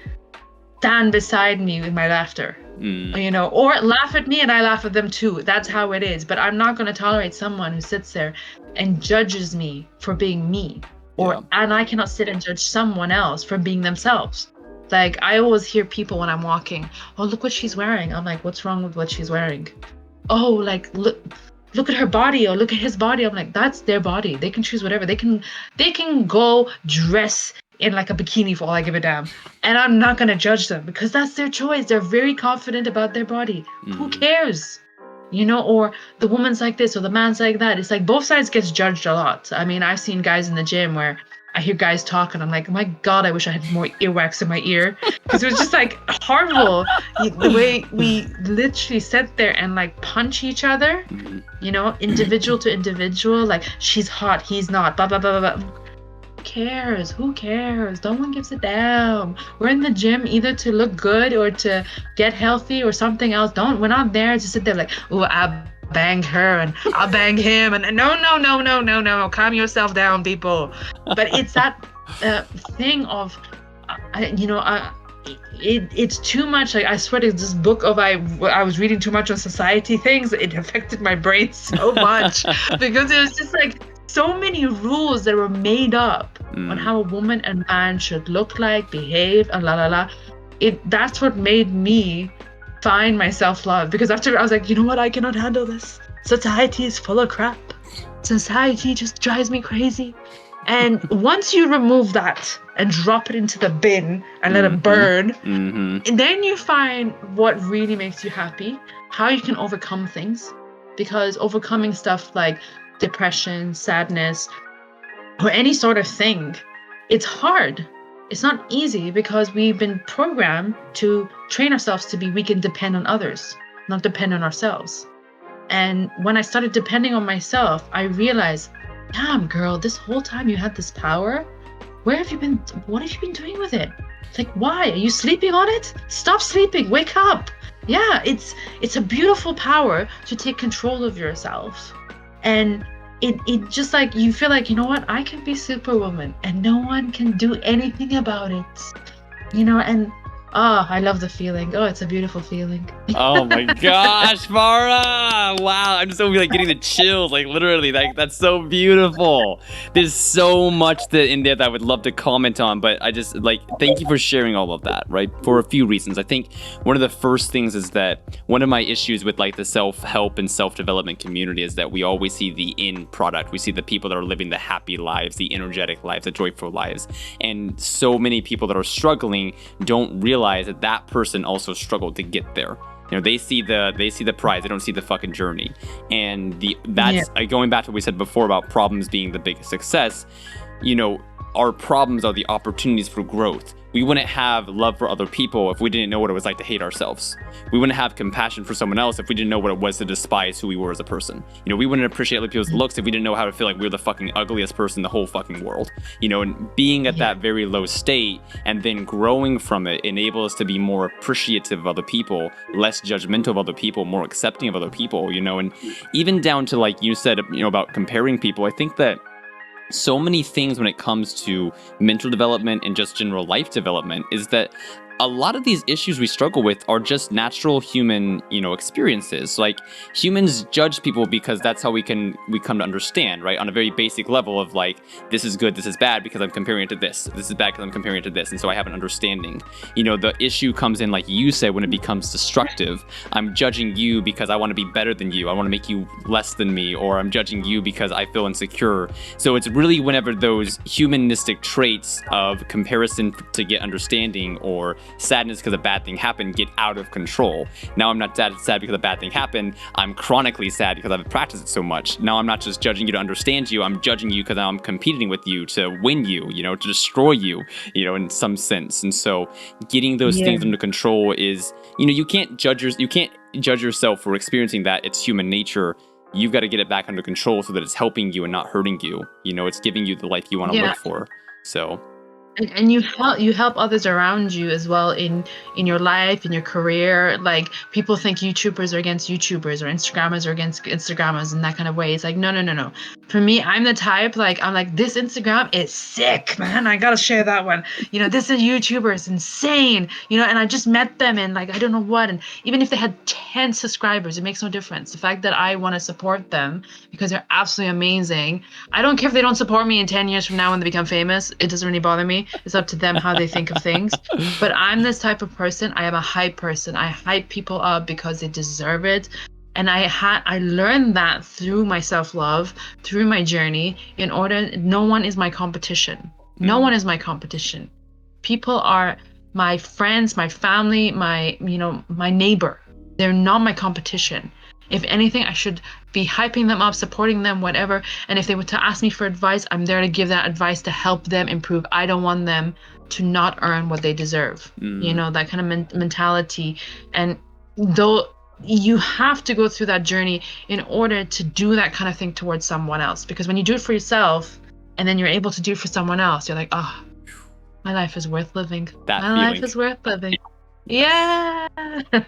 stand beside me with my laughter, or laugh at me and I laugh at them too. That's how it is. But I'm not going to tolerate someone who sits there and judges me for being me. And I cannot sit and judge someone else for being themselves. Like, I always hear people when I'm walking, oh, look what she's wearing. I'm like, what's wrong with what she's wearing? Oh, like, look at her body, or look at his body. I'm like, that's their body. They can choose whatever. They can go dress in like a bikini for all I give a damn. And I'm not going to judge them because that's their choice. They're very confident about their body. Who cares? Or the woman's like this or the man's like that. It's like both sides gets judged a lot. I mean, I've seen guys in the gym where I hear guys talk and I'm like, oh my God, I wish I had more earwax in my ear. Because it was just like horrible. The way we literally sit there and like punch each other, individual to individual. Like, she's hot, he's not, blah, blah, blah, blah, blah. Who cares? No one gives a damn. We're in the gym either to look good or to get healthy or something else. We're not there to sit there like, oh, I banged her and I'll bang him and no, calm yourself down, people. But it's that thing of it's too much. Like, I swear to this book of I was reading too much on society things. It affected my brain so much because it was just like so many rules that were made up on how a woman and man should look like, behave, and la la la. That's what made me find my self-love, because after I was like, you know what, I cannot handle this. Society is full of crap. society just drives me crazy. And once you remove that and drop it into the bin and let it burn, and then you find what really makes you happy, how you can overcome things. Because overcoming stuff like depression, sadness, or any sort of thing, it's hard. It's not easy because we've been programmed to train ourselves to be we can depend on others, not depend on ourselves. And when I started depending on myself, I realized, damn, girl, this whole time you had this power. Where have you been? What have you been doing with it? Like, why? Are you sleeping on it? Stop sleeping. Wake up. Yeah, it's a beautiful power to take control of yourself. And it just like you feel like, you know what? I can be Superwoman and no one can do anything about it. And I love the feeling. Oh, it's a beautiful feeling. Oh my gosh, Farah! Wow, I'm so like getting the chills, like literally, like that's so beautiful. There's so much in there that I would love to comment on, but I just like thank you for sharing all of that, right? For a few reasons. I think one of the first things is that one of my issues with like the self-help and self-development community is that we always see the end product. We see the people that are living the happy lives, the energetic lives, the joyful lives, and so many people that are struggling don't realize that that person also struggled to get there. They see the prize, they don't see the fucking journey. And that's going back to what we said before about problems being the biggest success. Our problems are the opportunities for growth. We wouldn't have love for other people if we didn't know what it was like to hate ourselves. We wouldn't have compassion for someone else if we didn't know what it was to despise who we were as a person. We wouldn't appreciate other people's looks if we didn't know how to feel like we're the fucking ugliest person in the whole fucking world. And being at that very low state and then growing from it enables us to be more appreciative of other people, less judgmental of other people, more accepting of other people, and even down to like you said, about comparing people. I think that so many things when it comes to mental development and just general life development is that a lot of these issues we struggle with are just natural human, experiences. Like humans judge people because that's how we come to understand, right? On a very basic level of like, this is good, this is bad because I'm comparing it to this. This is bad because I'm comparing it to this. And so I have an understanding. The issue comes in, like you said, when it becomes destructive. I'm judging you because I want to be better than you. I want to make you less than me, or I'm judging you because I feel insecure. So it's really whenever those humanistic traits of comparison to get understanding or sadness because a bad thing happened get out of control. Now I'm not sad because a bad thing happened. I'm chronically sad because I've practiced it so much. Now I'm not just judging you to understand you. I'm judging you because now I'm competing with you to win you, to destroy you, in some sense. And so getting those things under control is, you can't judge yourself for experiencing that. It's human nature. You've got to get it back under control so that it's helping you and not hurting you. It's giving you the life you want to look for. So. And you help others around you as well in your life, in your career. Like people think YouTubers are against YouTubers or Instagrammers are against Instagrammers in that kind of way. It's like no. For me, I'm the type I'm like, this Instagram is sick, man. I gotta share that one. This YouTuber is insane. And I just met them and like I don't know what. And even if they had 10 subscribers, it makes no difference. The fact that I want to support them because they're absolutely amazing. I don't care if they don't support me in 10 years from now when they become famous. It doesn't really bother me. It's up to them how they think of things. But I'm this type of person. I am a hype person. I hype people up because they deserve it. And I learned that through my self-love, through my journey. No one is my competition. No one is my competition. People are my friends, my family, my neighbor. They're not my competition. If anything, I should be hyping them up, supporting them, whatever. And if they were to ask me for advice, I'm there to give that advice to help them improve. I don't want them to not earn what they deserve. That kind of mentality. And though you have to go through that journey in order to do that kind of thing towards someone else. Because when you do it for yourself and then you're able to do it for someone else, you're like, oh, my life is worth living. Life is worth living. Yeah. Oh,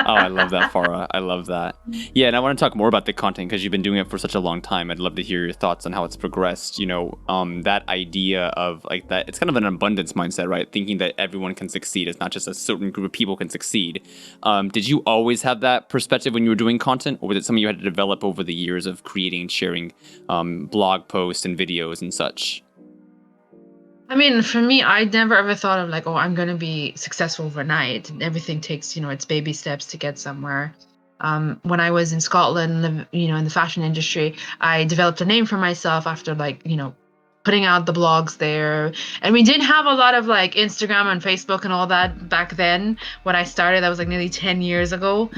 I love that, Farah. I love that. Yeah, and I want to talk more about the content because you've been doing it for such a long time. I'd love to hear your thoughts on how it's progressed. That idea of like that, it's kind of an abundance mindset, right? Thinking that everyone can succeed. It's not just a certain group of people can succeed. Did you always have that perspective when you were doing content, or was it something you had to develop over the years of creating and sharing blog posts and videos and such? I mean, for me, I never ever thought of like, oh, I'm going to be successful overnight. Everything takes, it's baby steps to get somewhere. When I was in Scotland, in the fashion industry, I developed a name for myself after putting out the blogs there. And we didn't have a lot of like Instagram and Facebook and all that back then when I started. That was like nearly 10 years ago.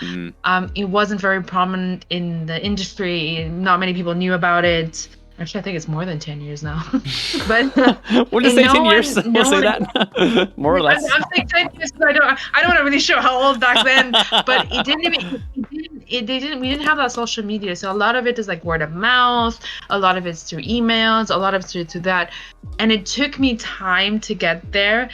It wasn't very prominent in the industry. Not many people knew about it. Actually, I think it's more than 10 years now. But we'll just say no 10 years. one, We'll no say one, that. More or less. I'm saying 10 years because I don't want to really show how old back then. But we didn't have that social media. So a lot of it is like word of mouth. A lot of it's through emails. A lot of it's through that. And it took me time to get there.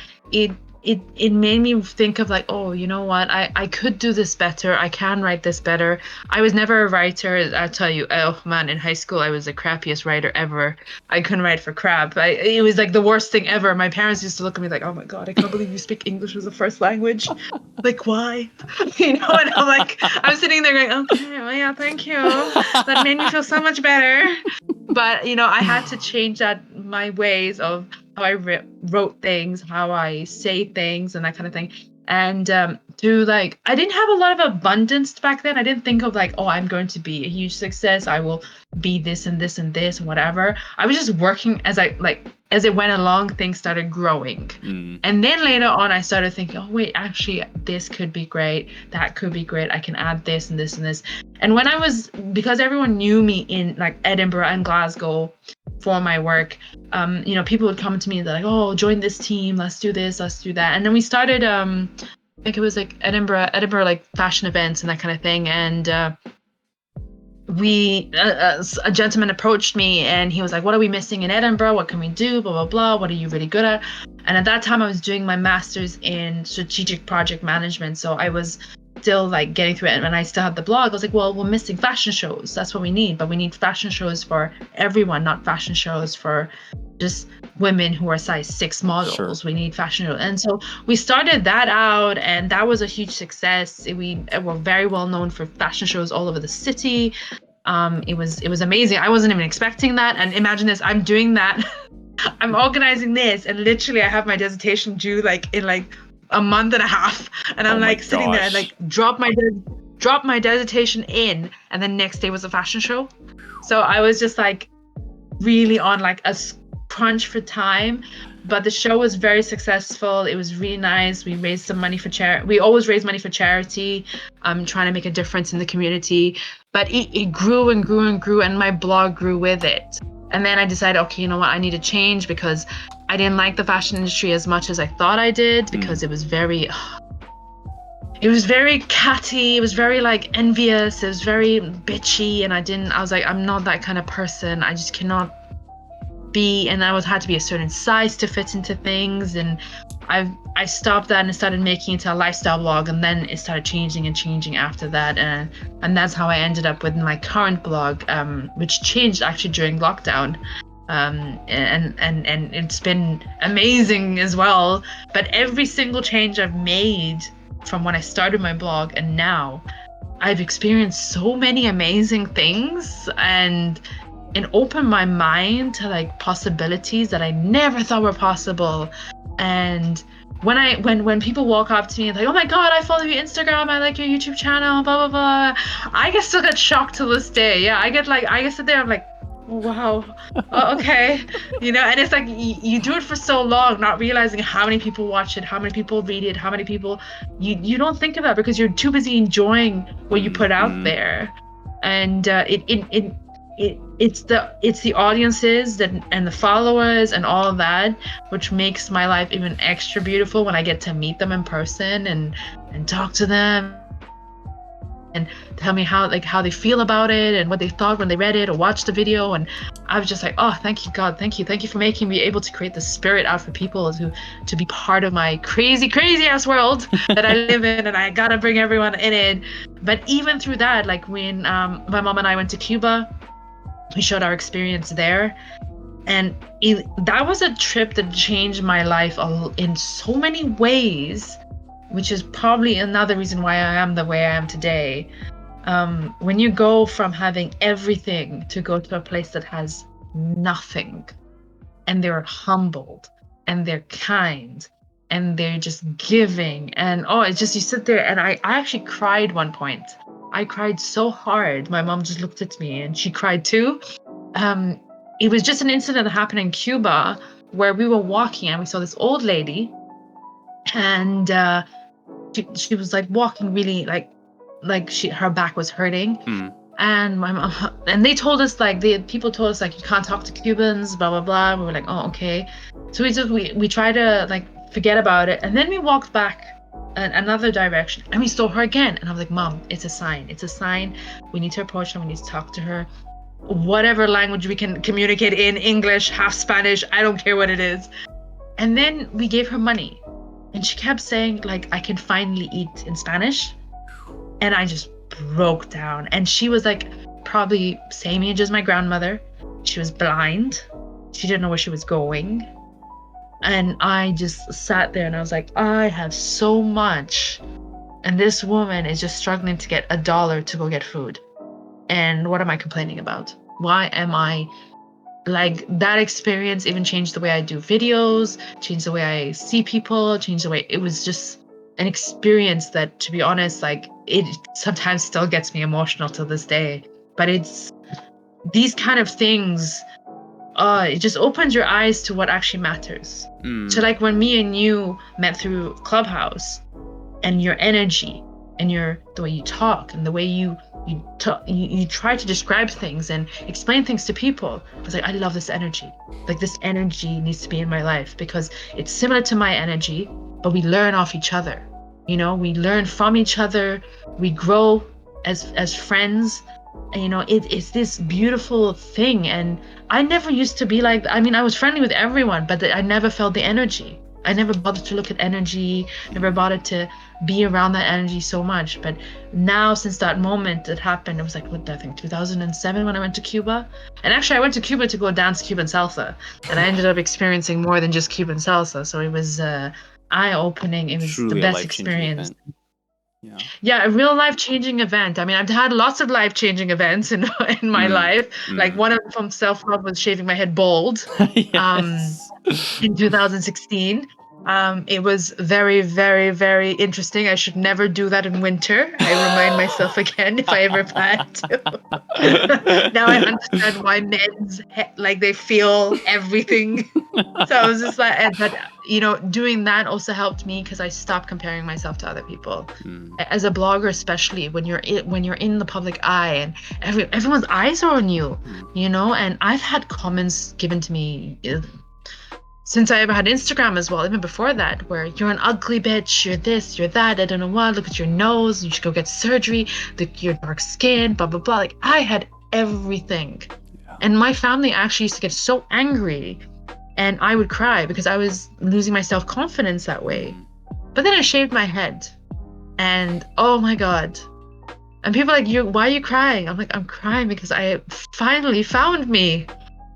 It made me think of like, oh, you know what? I could do this better. I can write this better. I was never a writer. I'll tell you, oh man, in high school, I was the crappiest writer ever. I couldn't write for crap. It was like the worst thing ever. My parents used to look at me like, oh my God, I can't believe you speak English as a first language. Like, why? And I'm like, I'm sitting there going, okay, well, yeah, thank you. That made me feel so much better. But, I had to change my ways of how I wrote things, how I say things, and that kind of thing. And I didn't have a lot of abundance back then. I didn't think of like, oh, I'm going to be a huge success. I will be this and this and this and whatever. I was just working as it went along, things started growing. And then later on, I started thinking, oh, wait, actually, this could be great. That could be great. I can add this and this and this. And because everyone knew me in like Edinburgh and Glasgow for my work, people would come to me and they're like, oh, join this team. Let's do this. Let's do that. And then we started, I think it was like Edinburgh like fashion events and that kind of thing. And a gentleman approached me and he was like, what are we missing in Edinburgh? What can we do? Blah, blah, blah. What are you really good at? And at that time I was doing my master's in strategic project management. So I was still like getting through it. And I still had the blog. I was like, well, we're missing fashion shows. That's what we need. But we need fashion shows for everyone, not fashion shows for just women who are size 6 models. Sure. We need fashion shows. And so we started that out, and that was a huge success. We were very well known for fashion shows all over the city. It was amazing. I wasn't even expecting that. And imagine this, I'm doing that. I'm organizing this, and literally I have my dissertation due in a month and a half, and I'm sitting there and drop my dissertation in, and then next day was a fashion show. So I was just really on a crunch for time, but the show was very successful. It was really nice. We raised some money for charity. We always raise money for charity, trying to make a difference in the community. But it grew and grew and grew, and my blog grew with it. And then I decided, okay, you know what? I need to change because I didn't like the fashion industry as much as I thought I did, because it was very catty. It was very envious. It was very bitchy. And I was like, I'm not that kind of person. I just cannot be. And I had to be a certain size to fit into things. And I stopped that and started making it a lifestyle blog. And then it started changing after that. And that's how I ended up with my current blog, which changed actually during lockdown. And it's been amazing as well. But every single change I've made from when I started my blog and now, I've experienced so many amazing things and opened my mind to possibilities that I never thought were possible. And when people walk up to me and oh my God, I follow your Instagram, I like your YouTube channel, blah blah blah, I still get shocked to this day. Yeah, I sit there, I'm like, oh, wow, okay, and it's you do it for so long, not realizing how many people watch it, how many people read it, how many people you don't think of that because you're too busy enjoying what you put out there. And it's the audiences and the followers and all of that which makes my life even extra beautiful when I get to meet them in person and talk to them and tell me how they feel about it and what they thought when they read it or watched the video. And I was just like, oh, thank you, God, thank you for making me able to create the spirit out for people to be part of my crazy ass world that I live in, and I gotta bring everyone in it. But even through that, when my mom and I went to Cuba, we showed our experience there, and that was a trip that changed my life in so many ways, which is probably another reason why I am the way I am today. When you go from having everything to go to a place that has nothing, and they're humbled and they're kind and they're just giving, and it's just, you sit there, and I actually cried one point I cried so hard. My mom just looked at me and she cried too. It was just an incident that happened in Cuba where we were walking and we saw this old lady, and she was like walking really her back was hurting. And my mom, and they told us, like, the people told us, like, you can't talk to Cubans, blah blah blah. We were like, oh, okay. So we try to, like, forget about it, and then we walked back another direction and we saw her again, and I was like, Mom, it's a sign, we need to approach her, we need to talk to her, whatever language we can communicate in, English, half Spanish, I don't care what it is. And then we gave her money, and she kept saying, like, I can finally eat, in Spanish. And I just broke down. And she was, like, probably same age as my grandmother. She was blind. She didn't know where she was going. And I just sat there and I was like, I have so much, and this woman is just struggling to get $1 to go get food. And what am I complaining about? Why am I, like, that experience even changed the way I do videos, changed the way I see people, changed the way, it was just an experience that, to be honest, like, it sometimes still gets me emotional to this day. But it's these kind of things, it just opens your eyes to what actually matters. So, like, when me and you met through Clubhouse, and your energy and the way you talk and the way you try to describe things and explain things to people, I was like, I love this energy. Like, this energy needs to be in my life because it's similar to my energy, but we learn off each other. You know, we learn from each other, we grow as friends. And, you know, it's this beautiful thing. And I never used to be like, I mean, I was friendly with everyone, but I never felt the energy. I never bothered to look at energy, never bothered to be around that energy so much. But now, since that moment that happened, it was like, what, I think 2007 when I went to Cuba. And actually, I went to Cuba to go dance Cuban salsa. And I ended up experiencing more than just Cuban salsa. So it was eye-opening. It was Truly the a best life-changing experience. event. Yeah. Yeah, a real life-changing event. I mean, I've had lots of life-changing events in my life. Like, one of them from self-love was shaving my head bald. Yes. In 2016. It was very, very, very interesting. I should never do that in winter. I remind myself again if I ever plan to. Now I understand why men's like, they feel everything. So I was just like, but, you know, doing that also helped me because I stopped comparing myself to other people. As a blogger, especially when you're in the public eye and everyone's eyes are on you, you know. And I've had comments given to me since I ever had Instagram as well, even before that, where you're an ugly bitch, you're this, you're that, I don't know what, look at your nose, you should go get surgery, your dark skin, blah, blah, blah. Like, I had everything. Yeah. And my family actually used to get so angry, and I would cry because I was losing my self-confidence that way. But then I shaved my head, and oh my God. And people are like, why are you crying? I'm like, I'm crying because I finally found me.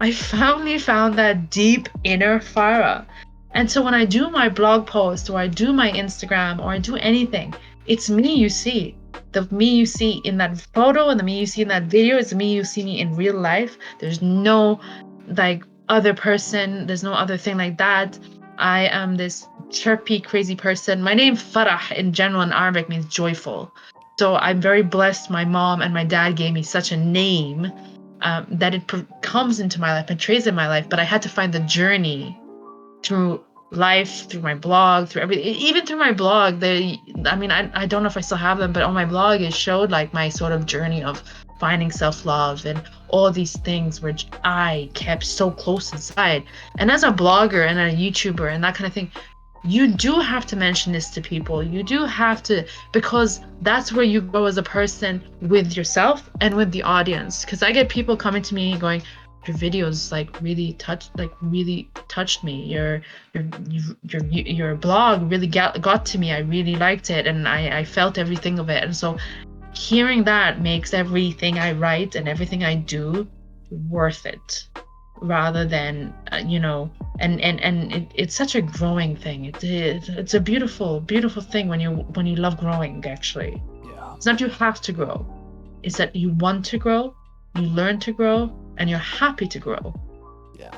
I finally found that deep inner Farah. And so when I do my blog post, or I do my Instagram, or I do anything, it's me you see. The me you see in that photo and the me you see in that video is the me you see me in real life. There's no, like, other person. There's no other thing like that. I am this chirpy, crazy person. My name Farah in general in Arabic means joyful. So I'm very blessed. My mom and my dad gave me such a name that it comes into my life, portrays in my life. But I had to find the journey through life, through my blog, through everything. Even through my blog, I don't know if I still have them, but on my blog it showed, like, my sort of journey of finding self-love and all these things which I kept so close inside. And as a blogger and a YouTuber and that kind of thing, you do have to mention this to people. You do have to, because that's where you grow as a person with yourself and with the audience. Because I get people coming to me going, your videos really touched me. Your blog really got to me. I really liked it, and I felt everything of it. And so hearing that makes everything I write and everything I do worth it, rather than it's such a growing thing. It's a beautiful thing when you love growing, actually. Yeah. It's not you have to grow, it's that you want to grow, you learn to grow, and you're happy to grow. Yeah.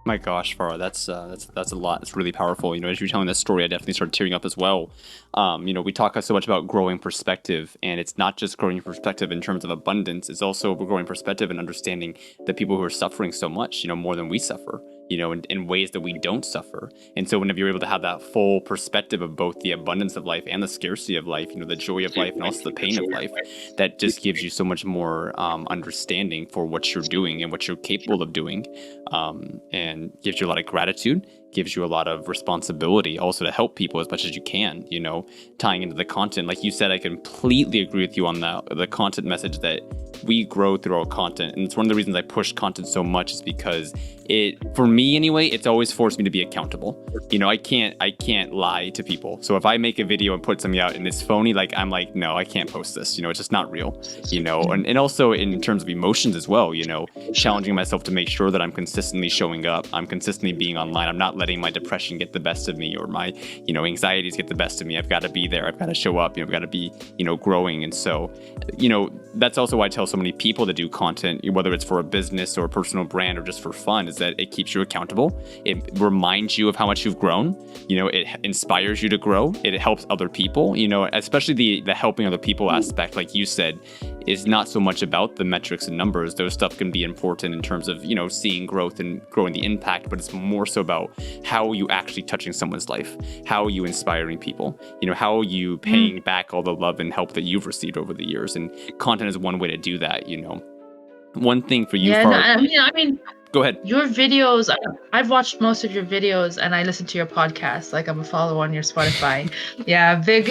My gosh, Farah, that's a lot. It's really powerful. You know, as you're telling this story, I definitely started tearing up as well. You know, we talk so much about growing perspective, and it's not just growing perspective in terms of abundance. It's also growing perspective and understanding the people who are suffering so much, you know, more than we suffer, you know, in ways that we don't suffer. And so whenever you're able to have that full perspective of both the abundance of life and the scarcity of life, you know, the joy of life and also the pain of life, that just gives you so much more understanding for what you're doing and what you're capable of doing, and gives you a lot of gratitude, gives you a lot of responsibility also to help people as much as you can, you know, tying into the content. Like you said, I completely agree with you on the content message, that we grow through our content. And it's one of the reasons I push content so much, is because for me anyway, it's always forced me to be accountable. You know, I can't lie to people. So if I make a video and put something out and it's phony, like I'm like, no, I can't post this. You know, it's just not real, you know. And also in terms of emotions as well, you know, challenging myself to make sure that I'm consistently showing up. I'm consistently being online. I'm not letting my depression get the best of me, or my, you know, anxieties get the best of me. I've got to be there. I've got to show up. You know, I've got to be, you know, growing. And so, you know, that's also why I tell so many people to do content, whether it's for a business or a personal brand or just for fun, is that it keeps you accountable. It reminds you of how much you've grown. You know, it inspires you to grow. It helps other people, you know, especially the helping other people aspect, like you said, is not so much about the metrics and numbers. Those stuff can be important in terms of, you know, seeing growth and growing the impact, but it's more so about how are you actually touching someone's life? How are you inspiring people? You know, how are you paying back all the love and help that you've received over the years? And content is one way to do that, you know. One thing for you, Yeah, no, I mean, go ahead. your videos, I've watched most of your videos, and I listen to your podcast. Like, I'm a follower on your Spotify. Yeah, a big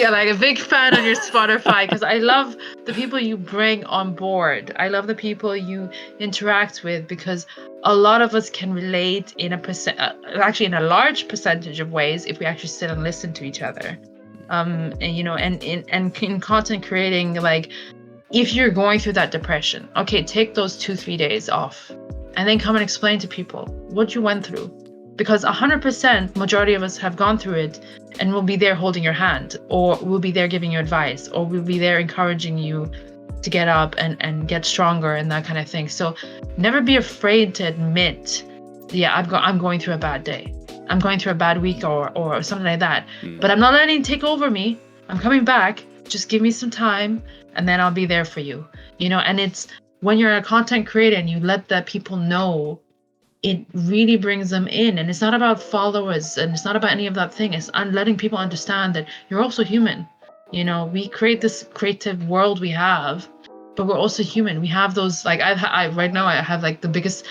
fan of your Spotify, because I love the people you bring on board. I love the people you interact with, because a lot of us can relate in actually in a large percentage of ways, if we actually sit and listen to each other. And you know, and in content creating, like, if you're going through that depression, okay, take those 2-3 days off, and then come and explain to people what you went through, because 100% majority of us have gone through it, and we'll be there holding your hand, or we'll be there giving you advice, or we'll be there encouraging you to get up and get stronger and that kind of thing. So never be afraid to admit, yeah, I'm going through a bad day, I'm going through a bad week, or something like that, but I'm not letting it take over me. I'm coming back. Just give me some time, and then I'll be there for you. You know, and it's when you're a content creator and you let the people know, it really brings them in. And it's not about followers, and it's not about any of that thing. It's letting people understand that you're also human. You know, we create this creative world we have, but we're also human. We have those, like, I right now I have like the biggest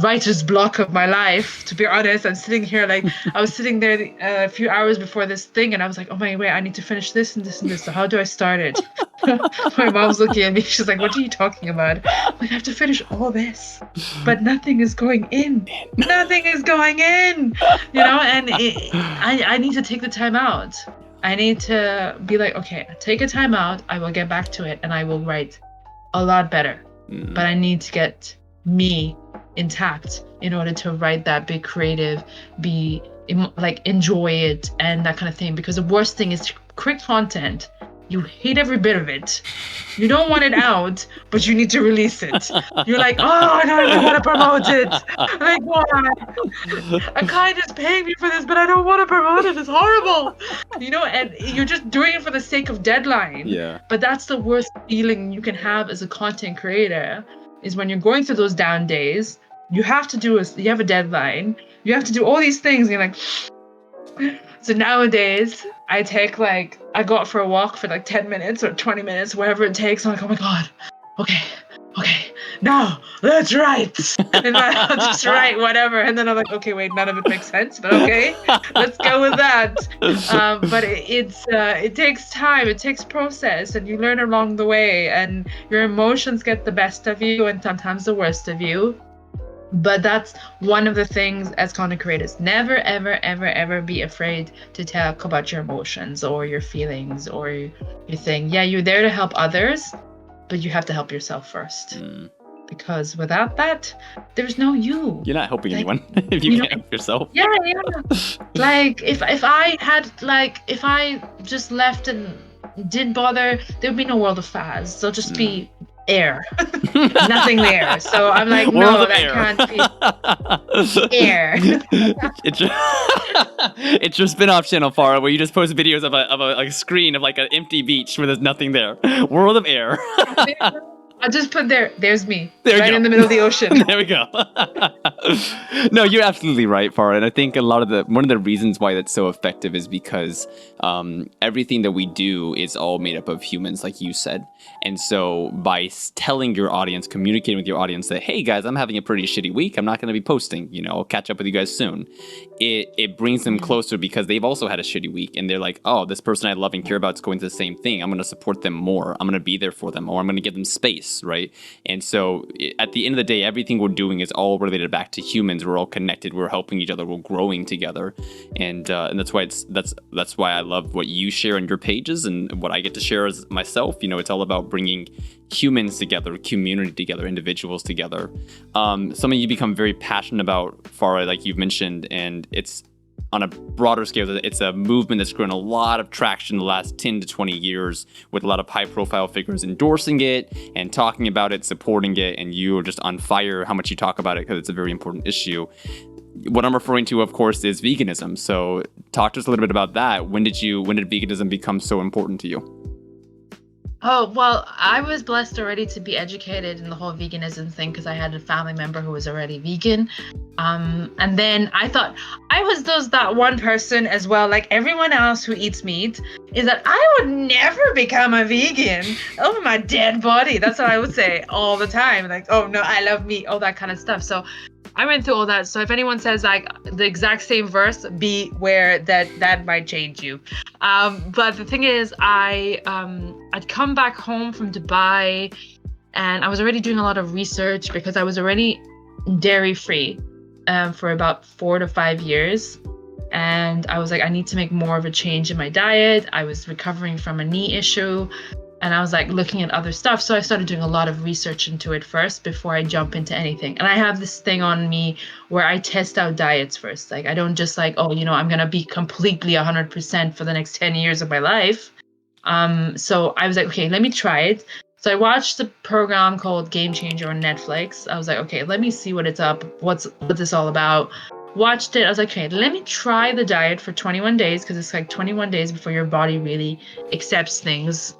writer's block of my life, to be honest. I'm sitting here, like, I was sitting there a few hours before this thing, and I was like, oh my, wait, I need to finish this and this and this, so how do I start it? My mom's looking at me, she's like, what are you talking about? I'm like, I have to finish all this, but nothing is going in. Nothing is going in, you know. And I need to take the time out. I need to be like, okay, take a time out, I will get back to it, and I will write a lot better. But I need to get me intact in order to write that big creative, enjoy it and that kind of thing. Because the worst thing is to create content, you hate every bit of it, you don't want it out, but you need to release it. You're like, oh, I don't even want to promote it. Like, why? A client is paying me for this, but I don't want to promote it. It's horrible, you know. And you're just doing it for the sake of deadline. Yeah. But that's the worst feeling you can have as a content creator, is when you're going through those down days. You have a deadline, you have to do all these things, and you're like, so nowadays I go out for a walk for like 10 minutes or 20 minutes, whatever it takes. I'm like, oh my god, okay, now let's write. And I'll just write whatever, and then I'm like, okay, wait, none of it makes sense, but okay, let's go with that. But it takes time, it takes process, and you learn along the way, and your emotions get the best of you and sometimes the worst of you. But that's one of the things as content creators. Never, ever, ever, ever be afraid to talk about your emotions or your feelings or your thing. Yeah, you're there to help others, but you have to help yourself first. Because without that, there's no you. You're not helping anyone if you can't help yourself. Yeah. Like, if I just left and didn't bother, there would be no World of Faz. There'll just be air. Nothing there. So I'm like, World no, of that air. can't be air. it's your, it's your spin-off channel, Farah, where you just post videos of a screen of like an empty beach where there's nothing there. World of air. I'll just put there's me. There we right go. in the middle of the ocean. There we go. No, you're absolutely right, Farah. And I think one of the reasons why that's so effective is because everything that we do is all made up of humans, like you said. And so by telling your audience, communicating with your audience that, hey guys, I'm having a pretty shitty week, I'm not going to be posting, I'll catch up with you guys soon. It brings them closer because they've also had a shitty week, and they're like, oh, this person I love and care about is going through the same thing. I'm going to support them more. I'm going to be there for them, or I'm going to give them space, right? And so at the end of the day, everything we're doing is all related back to humans. We're all connected. We're helping each other. We're growing together, and that's why that's why I love what you share on your pages and what I get to share as myself. It's all about bringing humans together, community together, individuals together. Something you become very passionate about, Farah, like you've mentioned, and it's on a broader scale. It's a movement that's grown a lot of traction in the last 10 to 20 years with a lot of high-profile figures endorsing it and talking about it, supporting it, and you are just on fire how much you talk about it because it's a very important issue. What I'm referring to, of course, is veganism. So talk to us a little bit about that. When did veganism become so important to you? Oh, well, I was blessed already to be educated in the whole veganism thing because I had a family member who was already vegan. And then I thought I was that one person as well, like everyone else who eats meat, is that I would never become a vegan over my dead body. That's what I would say all the time. Like, oh no, I love meat, all that kind of stuff. So I went through all that. So if anyone says like the exact same verse, beware that might change you. But the thing is, I'd come back home from Dubai, and I was already doing a lot of research because I was already dairy free for about 4 to 5 years. And I was like, I need to make more of a change in my diet. I was recovering from a knee issue. And I was like looking at other stuff. So I started doing a lot of research into it first before I jump into anything. And I have this thing on me where I test out diets first. Like, I don't just like, oh, I'm going to be completely 100% for the next 10 years of my life. So I was like, okay, let me try it. So I watched the program called Game Changer on Netflix. I was like, okay, let me see what it's up. What's this all about? Watched it. I was like, okay, let me try the diet for 21 days because it's like 21 days before your body really accepts things.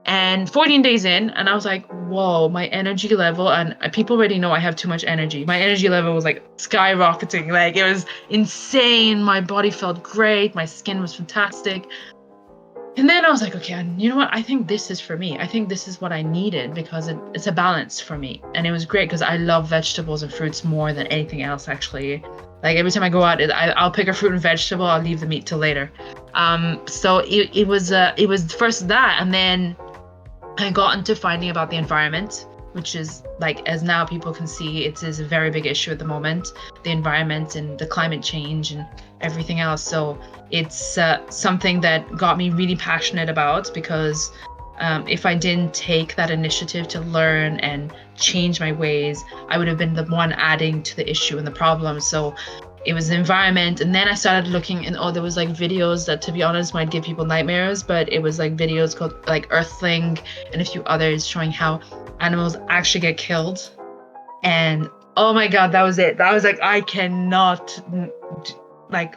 And 14 days in, and I was like, whoa, my energy level, and people already know I have too much energy. My energy level was like skyrocketing. Like, it was insane. My body felt great. My skin was fantastic. And then I was like, okay, you know what? I think this is for me. I think this is what I needed because it's a balance for me. And it was great because I love vegetables and fruits more than anything else, actually. Like, every time I go out, I'll pick a fruit and vegetable. I'll leave the meat till later. So it was first that, and then I got into finding about the environment, which is like, as now people can see, it is a very big issue at the moment, the environment and the climate change and everything else. So it's something that got me really passionate about because if I didn't take that initiative to learn and change my ways, I would have been the one adding to the issue and the problem. So it was the environment. And then I started looking, and there was like videos that, to be honest, might give people nightmares, but it was like videos called like Earthling and a few others showing how animals actually get killed. And oh my God, that was it. That was like, I cannot, like,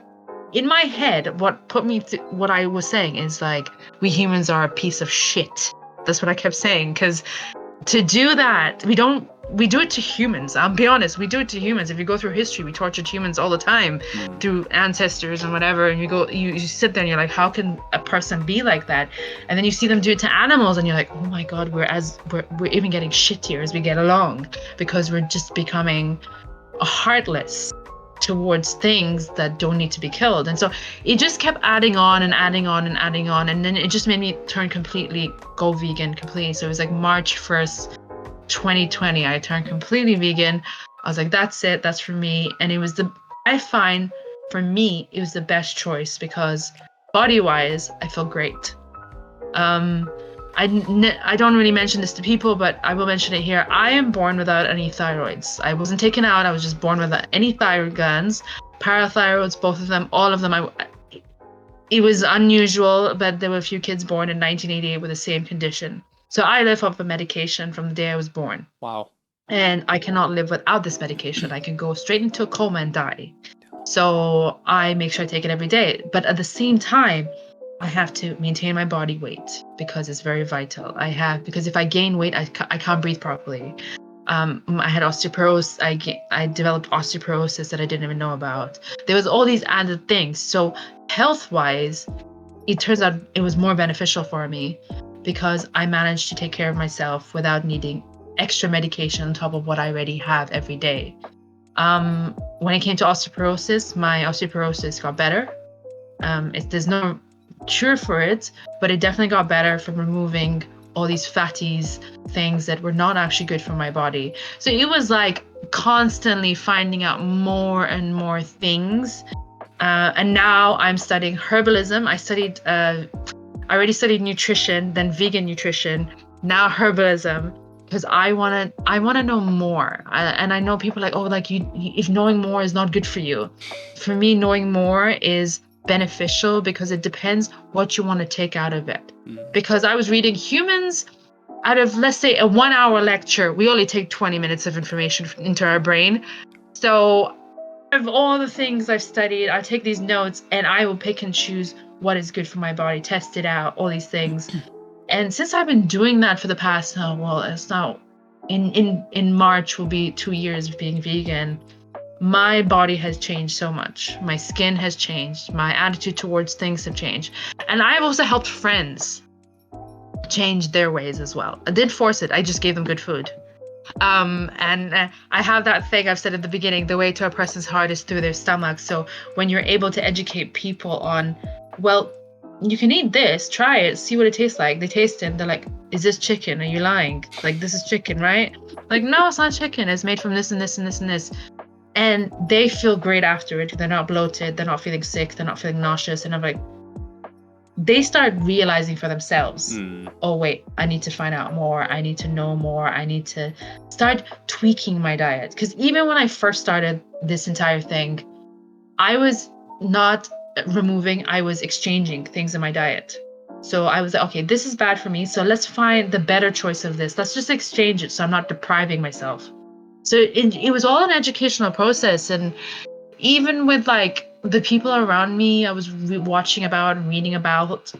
in my head, what put me to what I was saying is like, we humans are a piece of shit. That's what I kept saying, because to do that, we do it to humans. I'll be honest, we do it to humans. If you go through history, we tortured humans all the time through ancestors and whatever. And you sit there and you're like, how can a person be like that? And then you see them do it to animals and you're like, oh my God, we're even getting shittier as we get along because we're just becoming heartless towards things that don't need to be killed. And so it just kept adding on and adding on and adding on. And then it just made me go vegan completely. So it was like March 1st, 2020, I turned completely vegan. I was like, that's it, that's for me. And I find for me, it was the best choice because body-wise, I feel great. I don't really mention this to people, but I will mention it here. I am born without any thyroids. I wasn't taken out. I was just born without any thyroid glands, parathyroids, both of them, all of them. It was unusual, but there were a few kids born in 1988 with the same condition. So I live off a medication from the day I was born. Wow. And I cannot live without this medication. I can go straight into a coma and die. So I make sure I take it every day. But at the same time, I have to maintain my body weight because it's very vital. Because if I gain weight, I can't breathe properly. I had osteoporosis. I developed osteoporosis that I didn't even know about. There was all these added things. So health-wise, it turns out it was more beneficial for me because I managed to take care of myself without needing extra medication on top of what I already have every day. When it came to osteoporosis, my osteoporosis got better. There's no cure for it, but it definitely got better from removing all these fatties, things that were not actually good for my body. So it was like constantly finding out more and more things. And now I'm studying herbalism. I already studied nutrition, then vegan nutrition, now herbalism. Because I wanna know more, and I know people are like, oh, like if knowing more is not good for you. For me, knowing more is beneficial because it depends what you want to take out of it. Because I was reading humans, out of let's say a 1 hour lecture, we only take 20 minutes of information into our brain. So of all the things I've studied, I take these notes and I will pick and choose what is good for my body, test it out, all these things. And since I've been doing that for the past, it's now in March will be 2 years of being vegan, my body has changed so much. My skin has changed. My attitude towards things have changed. And I've also helped friends change their ways as well. I didn't force it. I just gave them good food. I have that thing I've said at the beginning, the way to a person's heart is through their stomach. So when you're able to educate people on, well, you can eat this, try it, see what it tastes like. They taste it, they're like, is this chicken? Are you lying? Like, this is chicken, right? Like, no, it's not chicken. It's made from this and this and this and this. And they feel great after it. They're not bloated. They're not feeling sick. They're not feeling nauseous. And I'm like, they start realizing for themselves, oh, wait, I need to find out more. I need to know more. I need to start tweaking my diet. Because even when I first started this entire thing, I was not removing, I was exchanging things in my diet. So I was like, okay, this is bad for me. So let's find the better choice of this. Let's just exchange it so I'm not depriving myself. So it was all an educational process. And even with like the people around me, I was watching about and reading about,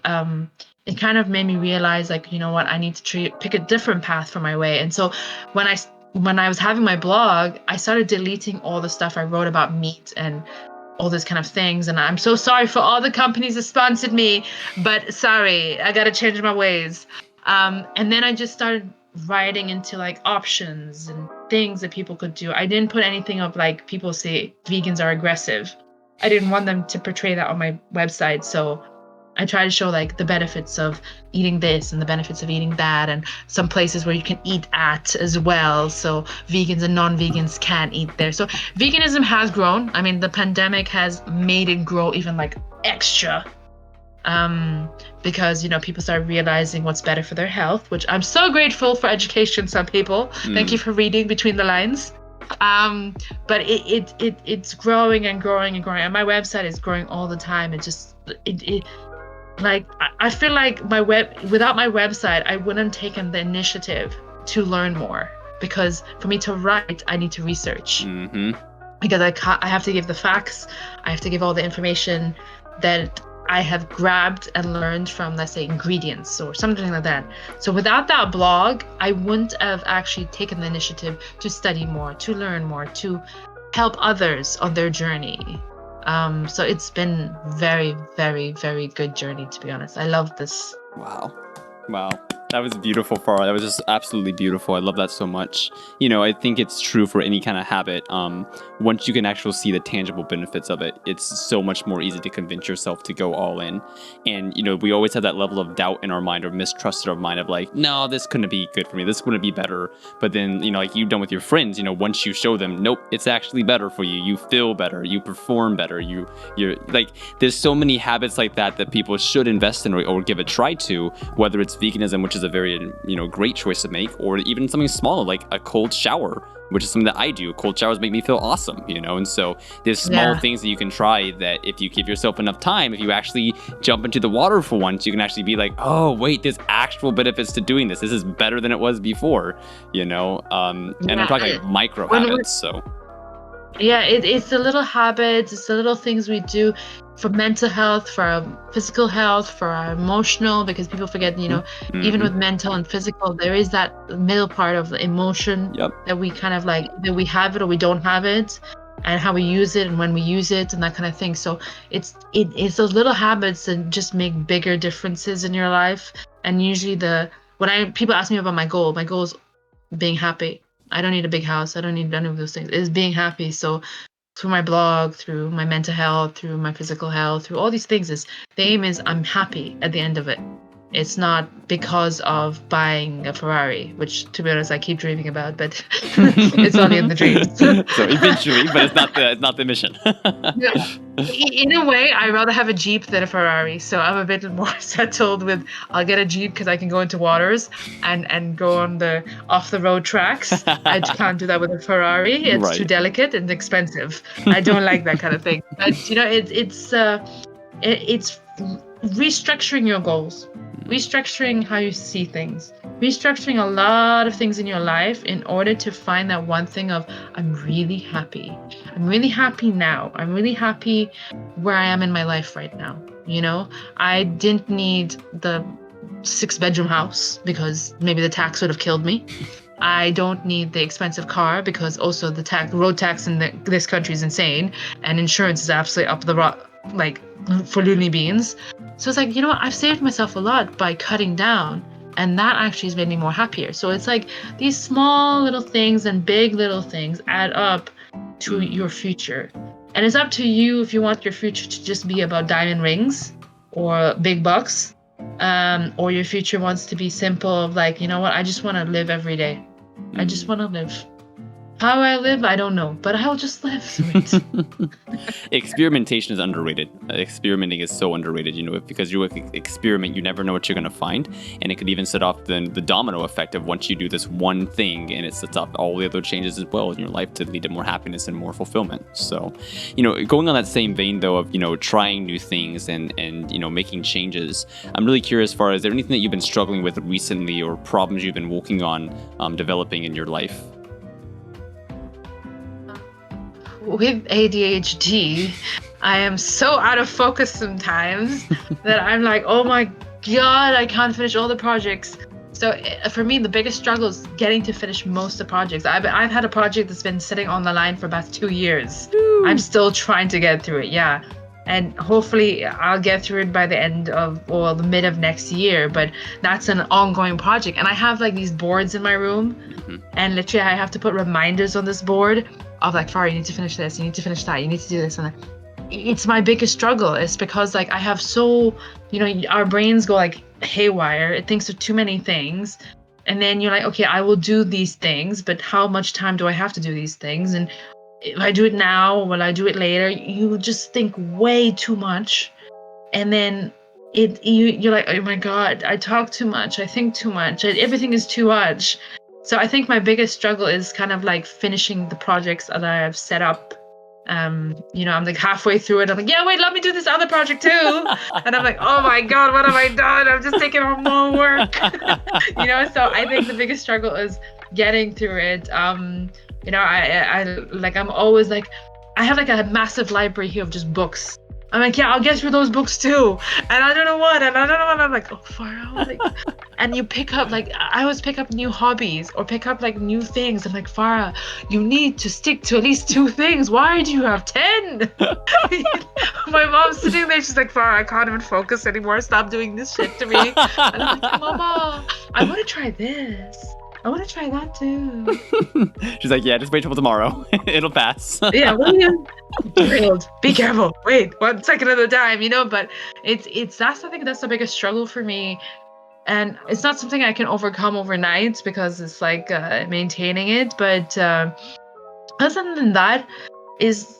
it kind of made me realize, like, you know what, I need to pick a different path for my way. And so when I was having my blog, I started deleting all the stuff I wrote about meat and all those kind of things. And I'm so sorry for all the companies that sponsored me, but sorry, I got to change my ways. And then I just started writing into like options and things that people could do. I didn't put anything of like people say vegans are aggressive. I didn't want them to portray that on my website. So I try to show like the benefits of eating this and the benefits of eating that, and some places where you can eat at as well. So vegans and non-vegans can eat there. So veganism has grown. I mean, the pandemic has made it grow even like extra. Because, you know, people start realizing what's better for their health, which I'm so grateful for education, some people. Thank you for reading between the lines. But it's growing and growing and growing. And my website is growing all the time. Like, I feel like without my website, I wouldn't have taken the initiative to learn more, because for me to write, I need to research. Because I have to give the facts. I have to give all the information that I have grabbed and learned from, let's say, ingredients or something like that. So without that blog, I wouldn't have actually taken the initiative to study more, to learn more, to help others on their journey. So it's been very, very, very good journey, to be honest. I love this. Wow. That was beautiful, Farah. That was just absolutely beautiful. I love that so much. You know, I think it's true for any kind of habit. Once you can actually see the tangible benefits of it, it's so much more easy to convince yourself to go all in. And, you know, we always have that level of doubt in our mind or mistrust in our mind of like, no, this couldn't be good for me. This wouldn't be better. But then, you know, like you've done with your friends, you know, once you show them, nope, it's actually better for you. You feel better. You perform better. You're like, there's so many habits like that that people should invest in or give a try to, whether it's veganism, which is is a very, great choice to make, or even something smaller like a cold shower, which is something that I do. Cold showers make me feel awesome, and so there's small things that you can try that if you give yourself enough time, if you actually jump into the water for once, you can actually be like, oh wait, there's actual benefits to doing this. This is better than it was before, and I'm talking like micro habits. So yeah, it's the little habits, it's the little things we do for mental health, for our physical health, for our emotional, because people forget, even with mental and physical, there is that middle part of the emotion that we kind of like, that we have it or we don't have it, and how we use it and when we use it and that kind of thing. So it's those little habits that just make bigger differences in your life. And usually people ask me about my goal is being happy. I don't need a big house. I don't need none of those things. It's being happy. So through my blog, through my mental health, through my physical health, through all these things, the aim is I'm happy at the end of it. It's not because of buying a Ferrari, which, to be honest, I keep dreaming about, but it's only in the dreams. So eventually, but it's not the mission. In a way, I'd rather have a Jeep than a Ferrari. So I'm a bit more settled with I'll get a Jeep because I can go into waters and go on the off the road tracks. I can't do that with a Ferrari. It's too delicate and expensive. I don't like that kind of thing. But it's restructuring your goals, restructuring how you see things, restructuring a lot of things in your life in order to find that one thing of I'm really happy. I'm really happy now. I'm really happy where I am in my life right now. I didn't need the 6-bedroom house because maybe the tax would have killed me. I don't need the expensive car because also the road tax in this country is insane and insurance is absolutely up the like for loony beans. So it's like, I've saved myself a lot by cutting down, and that actually has made me more happier. So it's like these small little things and big little things add up to your future. And it's up to you if you want your future to just be about diamond rings or big bucks, or your future wants to be simple of like, I just want to live every day. I just want to live. How I live, I don't know, but I'll just live through it. Experimentation is underrated. Experimenting is so underrated, because you experiment, you never know what you're going to find. And it could even set off the domino effect of once you do this one thing and it sets off all the other changes as well in your life to lead to more happiness and more fulfillment. So, going on that same vein though of, trying new things and making changes, I'm really curious, Farah, is there anything that you've been struggling with recently or problems you've been working on developing in your life? With ADHD, I am so out of focus sometimes that I'm like, oh my God, I can't finish all the projects. So for me, the biggest struggle is getting to finish most of the projects. I've had a project that's been sitting on the line for about 2 years. Ooh. I'm still trying to get through it, yeah. And hopefully I'll get through it by the mid of next year, but that's an ongoing project. And I have like these boards in my room, and literally I have to put reminders on this board of like, Farah, you need to finish this, you need to finish that, you need to do this. And it's my biggest struggle. It's because like I have our brains go like haywire. It thinks of too many things. And then you're like, okay, I will do these things, but how much time do I have to do these things? And if I do it now, will I do it later? You just think way too much. And then you're like, oh my God, I talk too much. I think too much. Everything is too much. So I think my biggest struggle is kind of like finishing the projects that I have set up. I'm like halfway through it. I'm like, yeah, wait, let me do this other project too. And I'm like, oh my God, what have I done? I'm just taking on more work. So I think the biggest struggle is getting through it. I'm always like, I have like a massive library here of just books. I'm like, yeah, I'll get through those books too. And I don't know what. I'm like, oh, Farah. And you pick up, I always pick up new hobbies or pick up new things. I'm like, Farah, you need to stick to at least 2 things. Why do you have 10? My mom's sitting there. She's like, Farah, I can't even focus anymore. Stop doing this shit to me. And I'm like, Mama, I want to try this. I want to try that too. She's like, yeah, just wait till tomorrow. It'll pass. Yeah, what are you? Be careful. Wait 1 second at a time, but it's I think that's the biggest struggle for me. And it's not something I can overcome overnight because it's like maintaining it. But other than that, is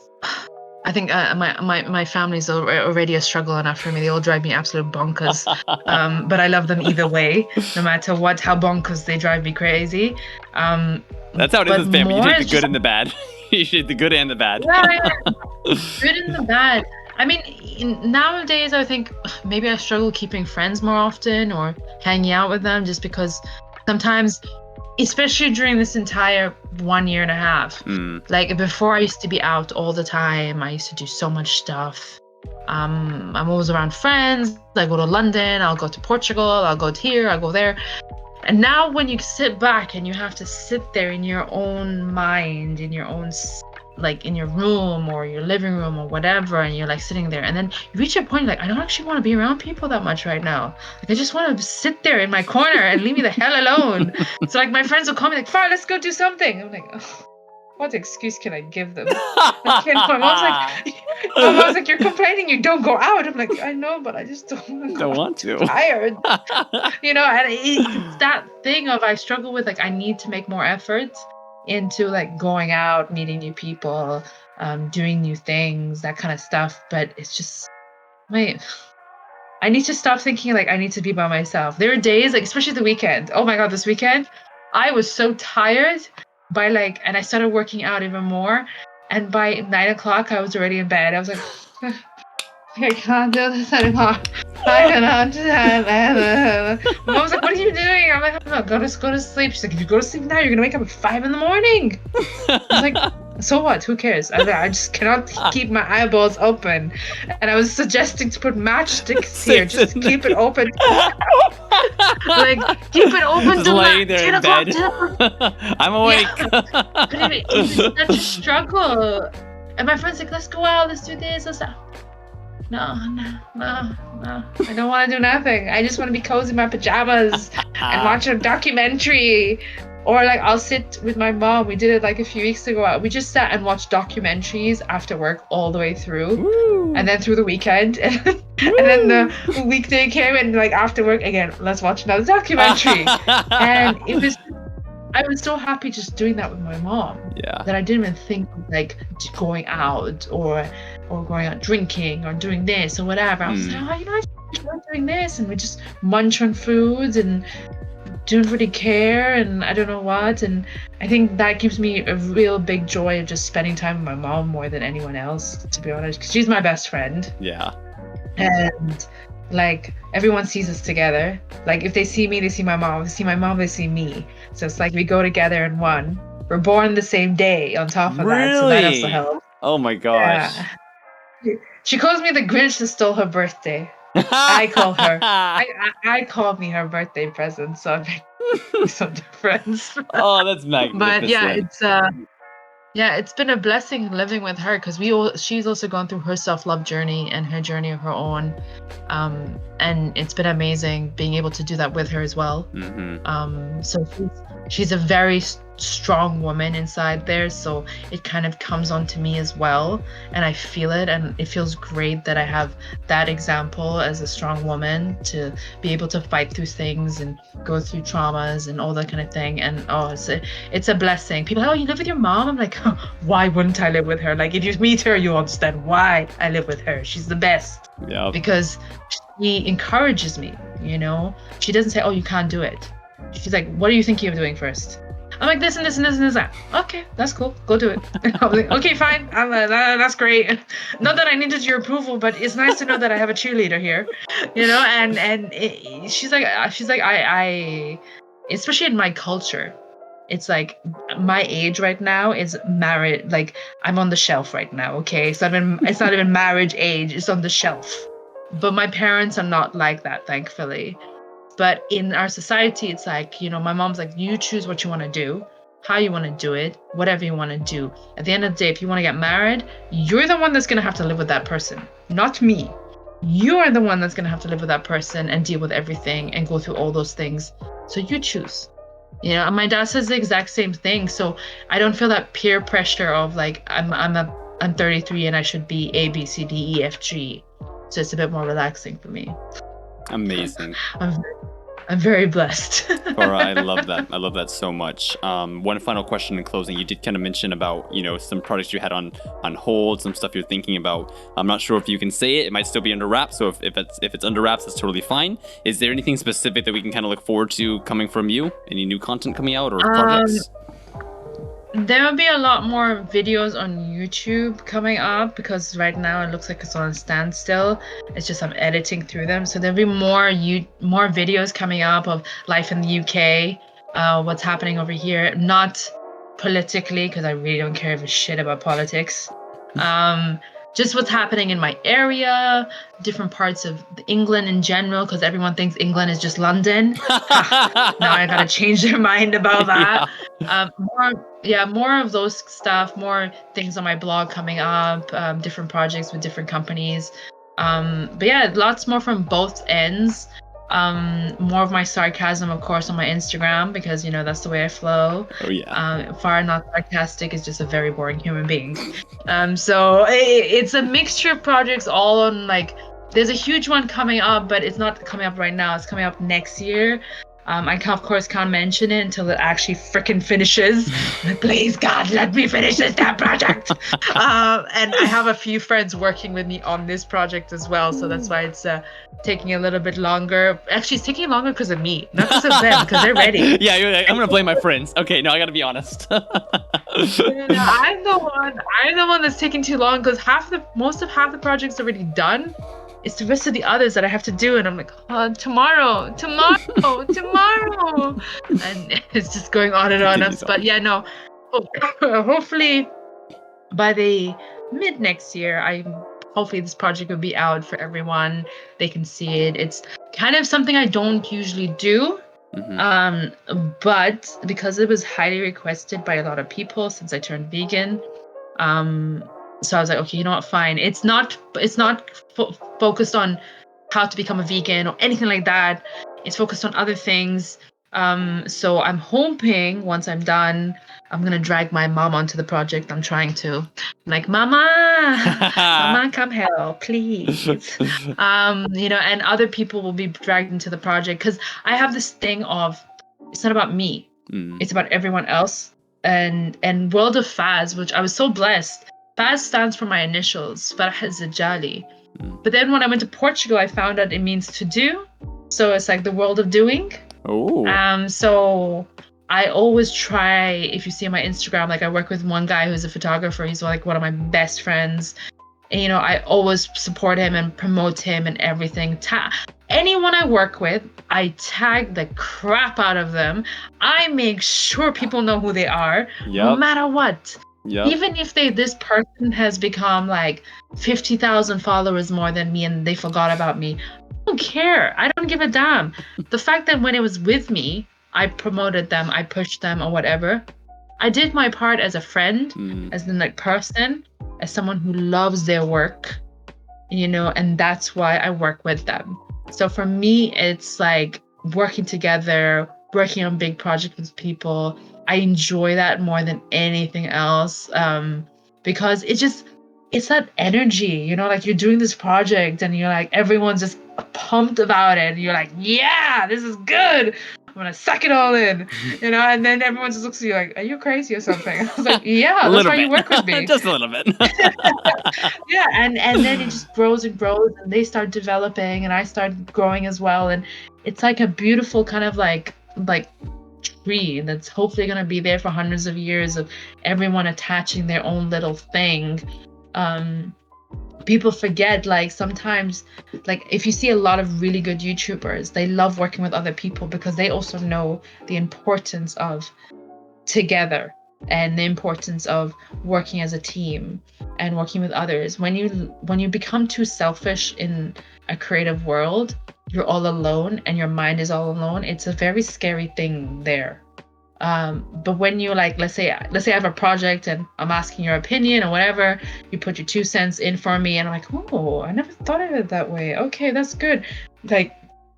I think my family's already a struggle enough for me. They all drive me absolute bonkers. But I love them either way, no matter what, how bonkers they drive me crazy. That's how it is But with family. You more take the it's good just- and the bad. You take the good and the bad. Yeah, good and the bad. I mean, nowadays I think maybe I struggle keeping friends more often or hanging out with them just because sometimes, especially during this entire 1.5 years, like before I used to be out all the time. I used to do so much stuff. I'm always around friends. I go to London, I'll go to Portugal, I'll go here, I'll go there. And now when you sit back and you have to sit there in your own mind, in your own like in your room or your living room or whatever, and you're like sitting there, and then you reach a point like I don't actually want to be around people that much right now. Like I just want to sit there in my corner and leave me the hell alone. So like my friends will call me like, Farah, let's go do something. I'm like, oh, what excuse can I give them? Like, you know, my mom's like, you're complaining you don't go out. I'm like, I know, but I just don't want to go. Don't want to. I'm tired. You know, and it's that thing of I struggle with, like, I need to make more effort into like going out, meeting new people, doing new things, that kind of stuff. But it's just, wait, I need to stop thinking like I need to be by myself. There are days, like especially the weekend. Oh my God, this weekend, I was so tired by like, and I started working out even more. And by 9 o'clock, I was already in bed. I was like, I can't do this anymore. I cannot do that. My mom was like, what are you doing? I'm like, I'm not going to go to sleep. She's like, if you go to sleep now, you're going to wake up at 5 a.m. I was like, so what? Who cares? I just cannot keep my eyeballs open. And I was suggesting to put matchsticks here just to keep it open. Like, keep it open Just till laying there 10 in o'clock. bed. I'm awake. But it was such a struggle. And my friend's like, let's go out, let's do this, let's that. No. I don't want to do nothing. I just want to be cozy in my pajamas and watch a documentary. Or like I'll sit with my mom. We did it like a few weeks ago. We just sat and watched documentaries after work all the way through. Woo. And then through the weekend. And then the weekday came and like after work again, let's watch another documentary. And I was so happy just doing that with my mom. Yeah. That I didn't even think of like going out or going out drinking or doing this or whatever. I was like, oh, you know, I enjoy doing this, and we just munch on foods and don't really care and I don't know what. And I think that gives me a real big joy of just spending time with my mom more than anyone else, to be honest, because she's my best friend. Yeah. And like everyone sees us together. Like if they see me, they see my mom. If they see my mom, they see me. So it's like we go together in one. We're born the same day on top of that, so that also helps. Oh my gosh. Yeah. She calls me the Grinch that stole her birthday. I call her. I call me her birthday present, so it makes some difference. Oh, that's magnificent. But yeah, it's been a blessing living with her because she's also gone through her self-love journey and her journey of her own, and it's been amazing being able to do that with her as well. So she's a very strong woman inside there, so it kind of comes onto me as well, and I feel it, and it feels great that I have that example as a strong woman to be able to fight through things and go through traumas and all that kind of thing. And it's a blessing. People are like, oh, you live with your mom? I'm like, why wouldn't I live with her? Like if you meet her, you'll understand why I live with her. She's the best. Yeah. Because she encourages me, you know. She doesn't say, oh, you can't do it. She's like, what are you thinking of doing first? I'm like, this and this and this and this. That. Okay, that's cool. Go do it. I was like, okay, fine. That's great. Not that I needed your approval, but it's nice to know that I have a cheerleader here, you know. She's like, I, especially in my culture, it's like my age right now is married. Like I'm on the shelf right now. Okay, so it's not even marriage age. It's on the shelf. But my parents are not like that, thankfully. But in our society, it's like, you know, my mom's like, you choose what you want to do, how you want to do it, whatever you want to do. At the end of the day, if you want to get married, you're the one that's going to have to live with that person, not me. You are the one that's going to have to live with that person and deal with everything and go through all those things. So you choose. You know, and my dad says the exact same thing. So I don't feel that peer pressure of like, I'm 33 and I should be A, B, C, D, E, F, G. So it's a bit more relaxing for me. Amazing. I'm very blessed. Farah, I love that. I love that so much. One final question in closing. You did kind of mention about, some projects you had on hold, some stuff you're thinking about. I'm not sure if you can say it. It might still be under wraps. So if it's under wraps, that's totally fine. Is there anything specific that we can kind of look forward to coming from you? Any new content coming out or projects? There will be a lot more videos on YouTube coming up because right now it looks like it's on a standstill. It's just I'm editing through them. So there'll be more videos coming up of life in the UK, what's happening over here. Not politically, because I really don't care a shit about politics. Just what's happening in my area, different parts of England in general, because everyone thinks England is just London. Now I gotta change their mind about that. More of those stuff, more things on my blog coming up, different projects with different companies. But yeah, lots more from both ends. More of my sarcasm, of course, on my Instagram because that's the way I flow. Oh yeah. Farah not sarcastic is just a very boring human being. So it's a mixture of projects all on there's a huge one coming up, but it's not coming up right now. It's coming up next year. I of course can't mention it until it actually freaking finishes. Please God, let me finish this damn project. And I have a few friends working with me on this project as well, so that's why it's taking a little bit longer. Actually, it's taking longer because of me, not because of them, because they're ready. Yeah, I'm gonna blame my friends. Okay, no, I gotta be honest. I'm the one that's taking too long because most of half the project's already done. It's the rest of the others that I have to do, and I'm like, tomorrow, and it's just going on and on. But yeah, no, hopefully by the mid next year, hopefully this project will be out for everyone. They can see it. It's kind of something I don't usually do. But because it was highly requested by a lot of people since I turned vegan, so I was like, okay, you know what, fine. It's not focused on how to become a vegan or anything like that. It's focused on other things. So I'm hoping once I'm done, I'm gonna drag my mom onto the project. I'm trying to. I'm like, Mama, come help, please. And other people will be dragged into the project because I have this thing of it's not about me. It's about everyone else. And World of Faz, which I was so blessed. Faz stands for my initials, Farah Jaye. But then when I went to Portugal, I found out it means to do. So it's like the world of doing. Oh. So I always try, if you see on my Instagram, I work with one guy who's a photographer. He's one of my best friends. And, I always support him and promote him and everything. Anyone I work with, I tag the crap out of them. I make sure people know who they are, no matter what. Yep. Even if this person has become 50,000 followers more than me and they forgot about me, I don't care. I don't give a damn. The fact that when it was with me, I promoted them, I pushed them or whatever. I did my part as a friend, as the person, as someone who loves their work, and that's why I work with them. So for me, it's working together, working on big projects with people. I enjoy that more than anything else, because it's that energy, you're doing this project and you're everyone's just pumped about it. And you're like, yeah, this is good. I'm gonna suck it all in, and then everyone just looks at you like, are you crazy or something? I was like, yeah, that's why you work with me. Just a little bit. Yeah, and then it just grows and grows, and they start developing, and I start growing as well, and it's a beautiful kind of like tree that's hopefully gonna be there for hundreds of years of everyone attaching their own little thing. People forget sometimes if you see a lot of really good YouTubers, they love working with other people because they also know the importance of together and the importance of working as a team and working with others. When you become too selfish in a creative world, you're all alone and your mind is all alone. It's a very scary thing there. But when you let's say I have a project and I'm asking your opinion or whatever, you put your 2 cents in for me and I'm like, oh, I never thought of it that way. Okay, that's good.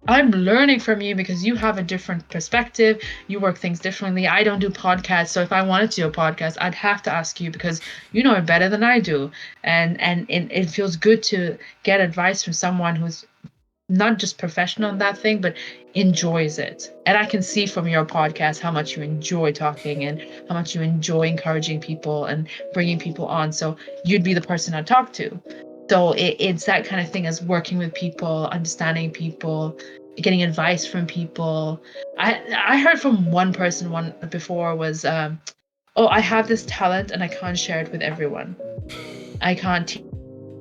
I'm learning from you because you have a different perspective. You work things differently. I don't do podcasts. So if I wanted to do a podcast, I'd have to ask you because you know it better than I do. And it feels good to get advice from someone who's not just professional in that thing, but enjoys it. And I can see from your podcast how much you enjoy talking and how much you enjoy encouraging people and bringing people on. So you'd be the person I talk to. So it's that kind of thing, as working with people, understanding people, getting advice from people. I heard from one person before was, oh, I have this talent and I can't share it with everyone. I can't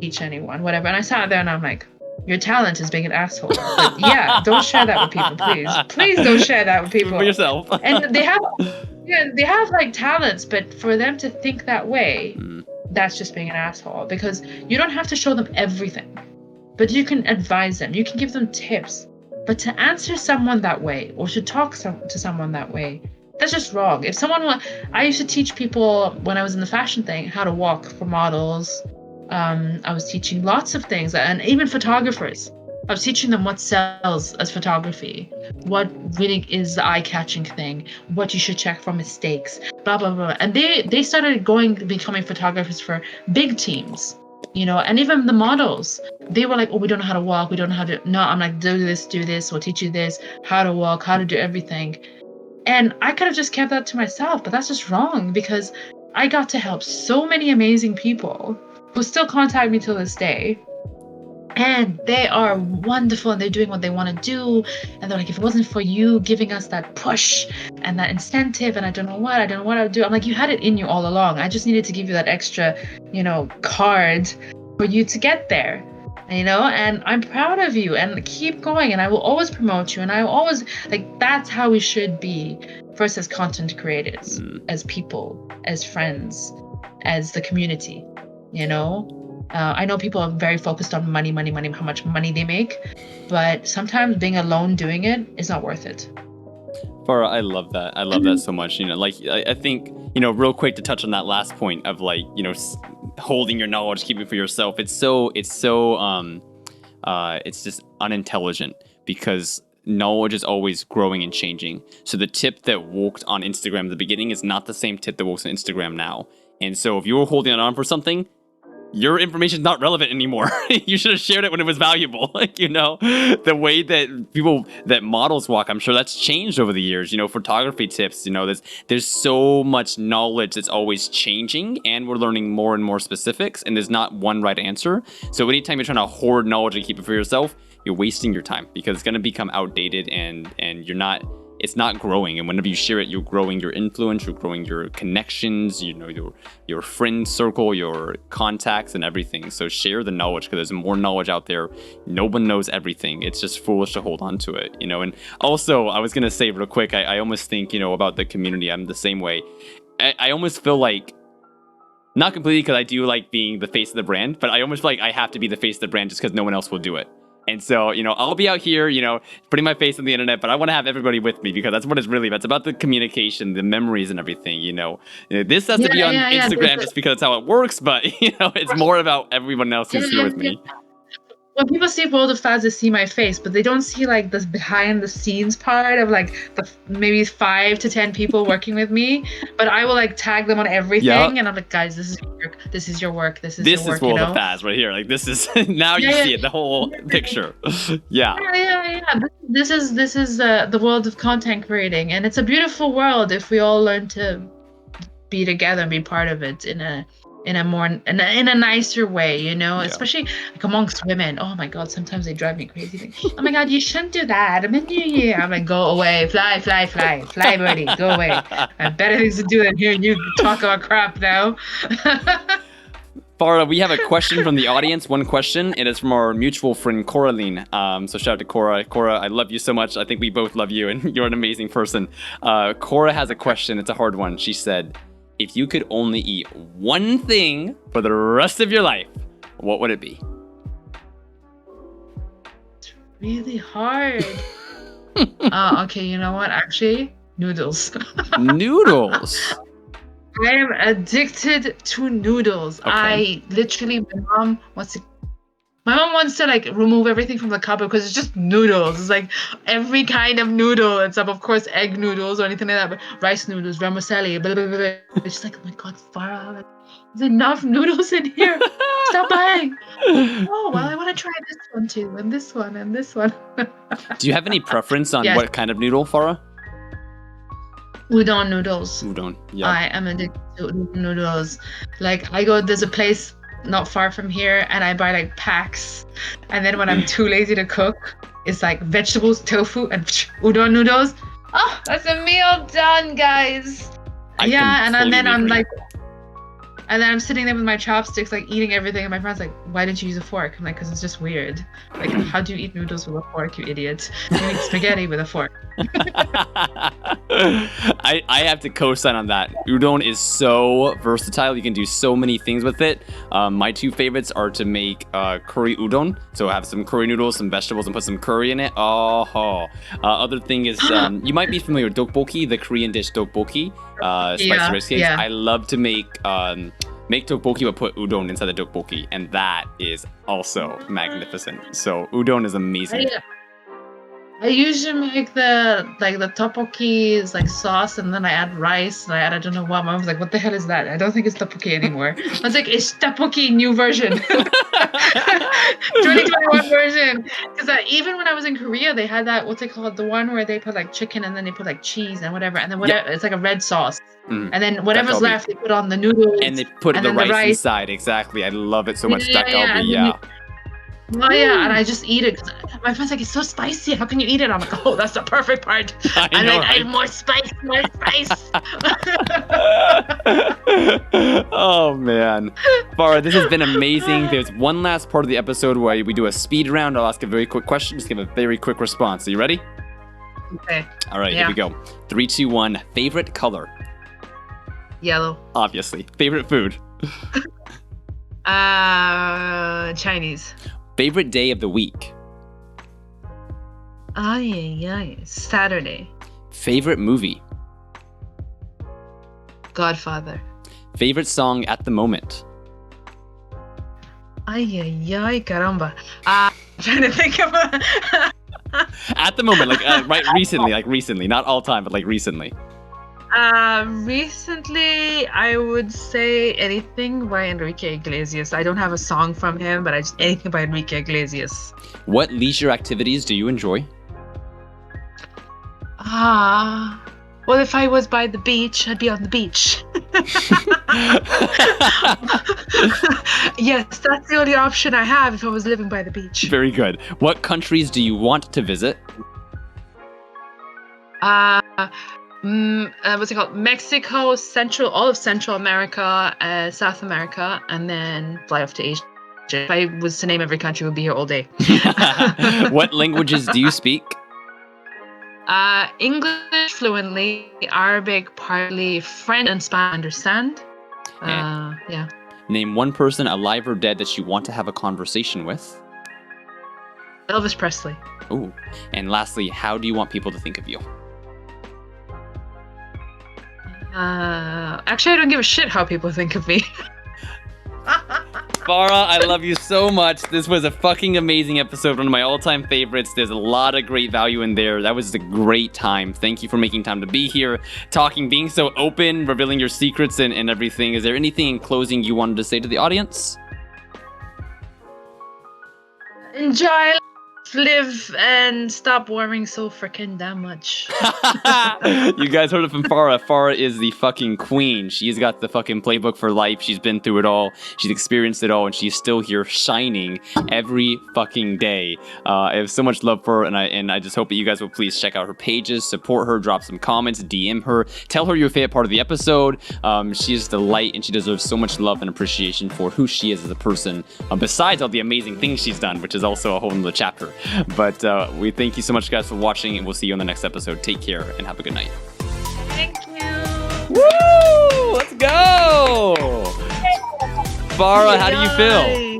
teach anyone, whatever. And I sat there and I'm like, your talent is being an asshole. But yeah, don't share that with people, please. Please don't share that with people. For yourself. And they have like talents, but for them to think that way, that's just being an asshole, because you don't have to show them everything, but you can advise them, you can give them tips. But to answer someone that way, or to talk to someone that way, that's just wrong. If someone I used to teach people when I was in the fashion thing how to walk for models. I was teaching lots of things, and even photographers. I was teaching them what sells as photography, what really is the eye-catching thing, what you should check for mistakes, blah blah blah. And they started becoming photographers for big teams, and even the models. They were like, oh, we don't know how to walk, we don't know how to. No, I'm like, do this, we'll teach you this, how to walk, how to do everything. And I could have just kept that to myself, but that's just wrong, because I got to help so many amazing people who still contact me till this day. And they are wonderful, and they're doing what they want to do. And they're like, if it wasn't for you giving us that push and that incentive, and I don't know what I would do. I'm like, you had it in you all along. I just needed to give you that extra, card for you to get there. And I'm proud of you, and keep going. And I will always promote you. And I will always, that's how we should be. First, as content creators, as people, as friends, as the community. I know people are very focused on money, how much money they make, but sometimes being alone doing it is not worth it. Farah, I love that. I love that so much. I think, real quick to touch on that last point of holding your knowledge, keeping it for yourself. It's just unintelligent, because knowledge is always growing and changing. So the tip that worked on Instagram at the beginning is not the same tip that works on Instagram now. And so if you were holding on for something, your information is not relevant anymore. You should have shared it when it was valuable. The way that models walk, I'm sure that's changed over the years. Photography tips, there's so much knowledge that's always changing, and we're learning more and more specifics, and there's not one right answer. So anytime you're trying to hoard knowledge and keep it for yourself, you're wasting your time, because it's going to become outdated, and it's not growing. And whenever you share it, you're growing your influence, you're growing your connections, your friend circle, your contacts, and everything. So share the knowledge, because there's more knowledge out there. No one knows everything. It's just foolish to hold on to it, And also, I was gonna say real quick, I almost think, about the community. I'm the same way. I almost feel like, not completely, because I do like being the face of the brand, but I almost feel like I have to be the face of the brand just because no one else will do it. And so, I'll be out here, putting my face on the internet, but I want to have everybody with me, because that's what it's really about. It's about the communication, the memories, and everything. This has to be on Instagram just because that's how it works, but it's more about everyone else who's here with me. When people see World of Faz, they see my face, but they don't see the behind the scenes part of the maybe 5 to 10 people working with me. But I will tag them on everything, and I'm like, guys, this is your work. This is your work. This is World of Faz right here. This is now you see it, the whole picture. Yeah. This is the world of content creating, and it's a beautiful world if we all learn to be together and be part of it in a nicer way, especially amongst women. Oh my God, sometimes they drive me crazy. Oh my God, you shouldn't do that. I'm like, go away, fly, birdie, go away. I have better things to do than hearing you talk about crap now. Farah, we have a question from the audience. One question. It is from our mutual friend Coraline. So shout out to Cora. Cora, I love you so much. I think we both love you, and you're an amazing person. Cora has a question. It's a hard one. She said, if you could only eat one thing for the rest of your life, what would it be? It's really hard. Okay, you know what? Actually, noodles. Noodles? I am addicted to noodles. Okay. I literally, my mom wants to remove everything from the cupboard because it's just noodles. It's every kind of noodle and stuff. Of course, egg noodles or anything like that, but rice noodles, vermicelli, blah, blah, blah. It's just oh my God, Farah, there's enough noodles in here. stop buying. Oh, well, I want to try this one too, and this one, and this one. Do you have any preference on Yes. what kind of noodle, Farah? Udon noodles. Udon. Yeah. I am addicted to udon noodles. Like, there's a place not far from here, and I buy like packs. And then when I'm too lazy to cook, it's like vegetables, tofu, and udon noodles. Oh, that's a meal done, guys. And then I'm like, and then I'm sitting there with my chopsticks, like eating everything, and my friend's like, "Why didn't you use a fork?" I'm like, "Cause it's just weird. Like, how do you eat noodles with a fork, you idiot? You eat spaghetti with a fork." I have to co-sign on that. Udon is so versatile. You can do so many things with it. My two favorites are to make curry udon. So have some curry noodles, some vegetables, and put some curry in it. Other thing is you might be familiar with tteokbokki, the Korean dish tteokbokki, spicy rice cakes. Yeah. I love to make tteokbokki but put udon inside the tteokbokki, and that is also magnificent. So udon is amazing. I usually make the tteokbokki like sauce, and then I add rice, and I don't know what. Mom was like, "What the hell is that?" I don't think it's tteokbokki anymore. I was like, "It's tteokbokki new version, 2021 version." Because even when I was in Korea, they had that, what's it called, the one where they put like chicken and then they put like cheese and whatever, and then whatever it's like a red sauce, and then whatever's Dakgalbi. left they put on the noodles, And they put and the then rice inside. Exactly. I love it so much. Yeah, Dakgalbi, yeah. Oh yeah, and I just eat it. 'Cause my friend's like, "It's so spicy. How can you eat it?" I'm like, "Oh, that's the perfect part." I know, like, right? I more spice, more spice. Oh man, Farah, this has been amazing. There's one last part of the episode where we do a speed round. I'll ask a very quick question. Just give a very quick response. Are you ready? Okay. All right, Here we go. 3, 2, 1. Favorite color? Yellow. Obviously. Favorite food? Chinese. Favorite day of the week? Saturday. Favorite movie? Godfather. Favorite song at the moment? Caramba. Trying to think of a... At the moment, like recently, not all time, but like recently. Recently, I would say anything by Enrique Iglesias. I don't have a song from him, but anything by Enrique Iglesias. What leisure activities do you enjoy? Well, if I was by the beach, I'd be on the beach. Yes, that's the only option I have if I was living by the beach. Very good. What countries do you want to visit? What's it called? Mexico, all of Central America, South America, and then fly off to Asia. If I was to name every country, we'd be here all day. What languages do you speak? English fluently, Arabic partly, French and Spanish understand. Yeah. Name one person, alive or dead, that you want to have a conversation with. Elvis Presley. Ooh. And lastly, how do you want people to think of you? Actually, I don't give a shit how people think of me. Farah, I love you so much. This was a fucking amazing episode, one of my all-time favorites. There's a lot of great value in there. That was a great time. Thank you for making time to be here, talking, being so open, revealing your secrets and everything. Is there anything in closing you wanted to say to the audience? Enjoy, live, and stop worrying so freaking damn much. You guys heard it from Farah. Farah is the fucking queen. She's got the fucking playbook for life. She's been through it all. She's experienced it all, and she's still here shining every fucking day. I have so much love for her, and I just hope that you guys will please check out her pages, support her, drop some comments, DM her, tell her your favorite part of the episode. She's the light, and she deserves so much love and appreciation for who she is as a person, besides all the amazing things she's done, which is also a whole nother chapter. But we thank you so much, guys, for watching, and we'll see you on the next episode. Take care and have a good night. Thank you. Woo! Let's go! Farah, how do you feel?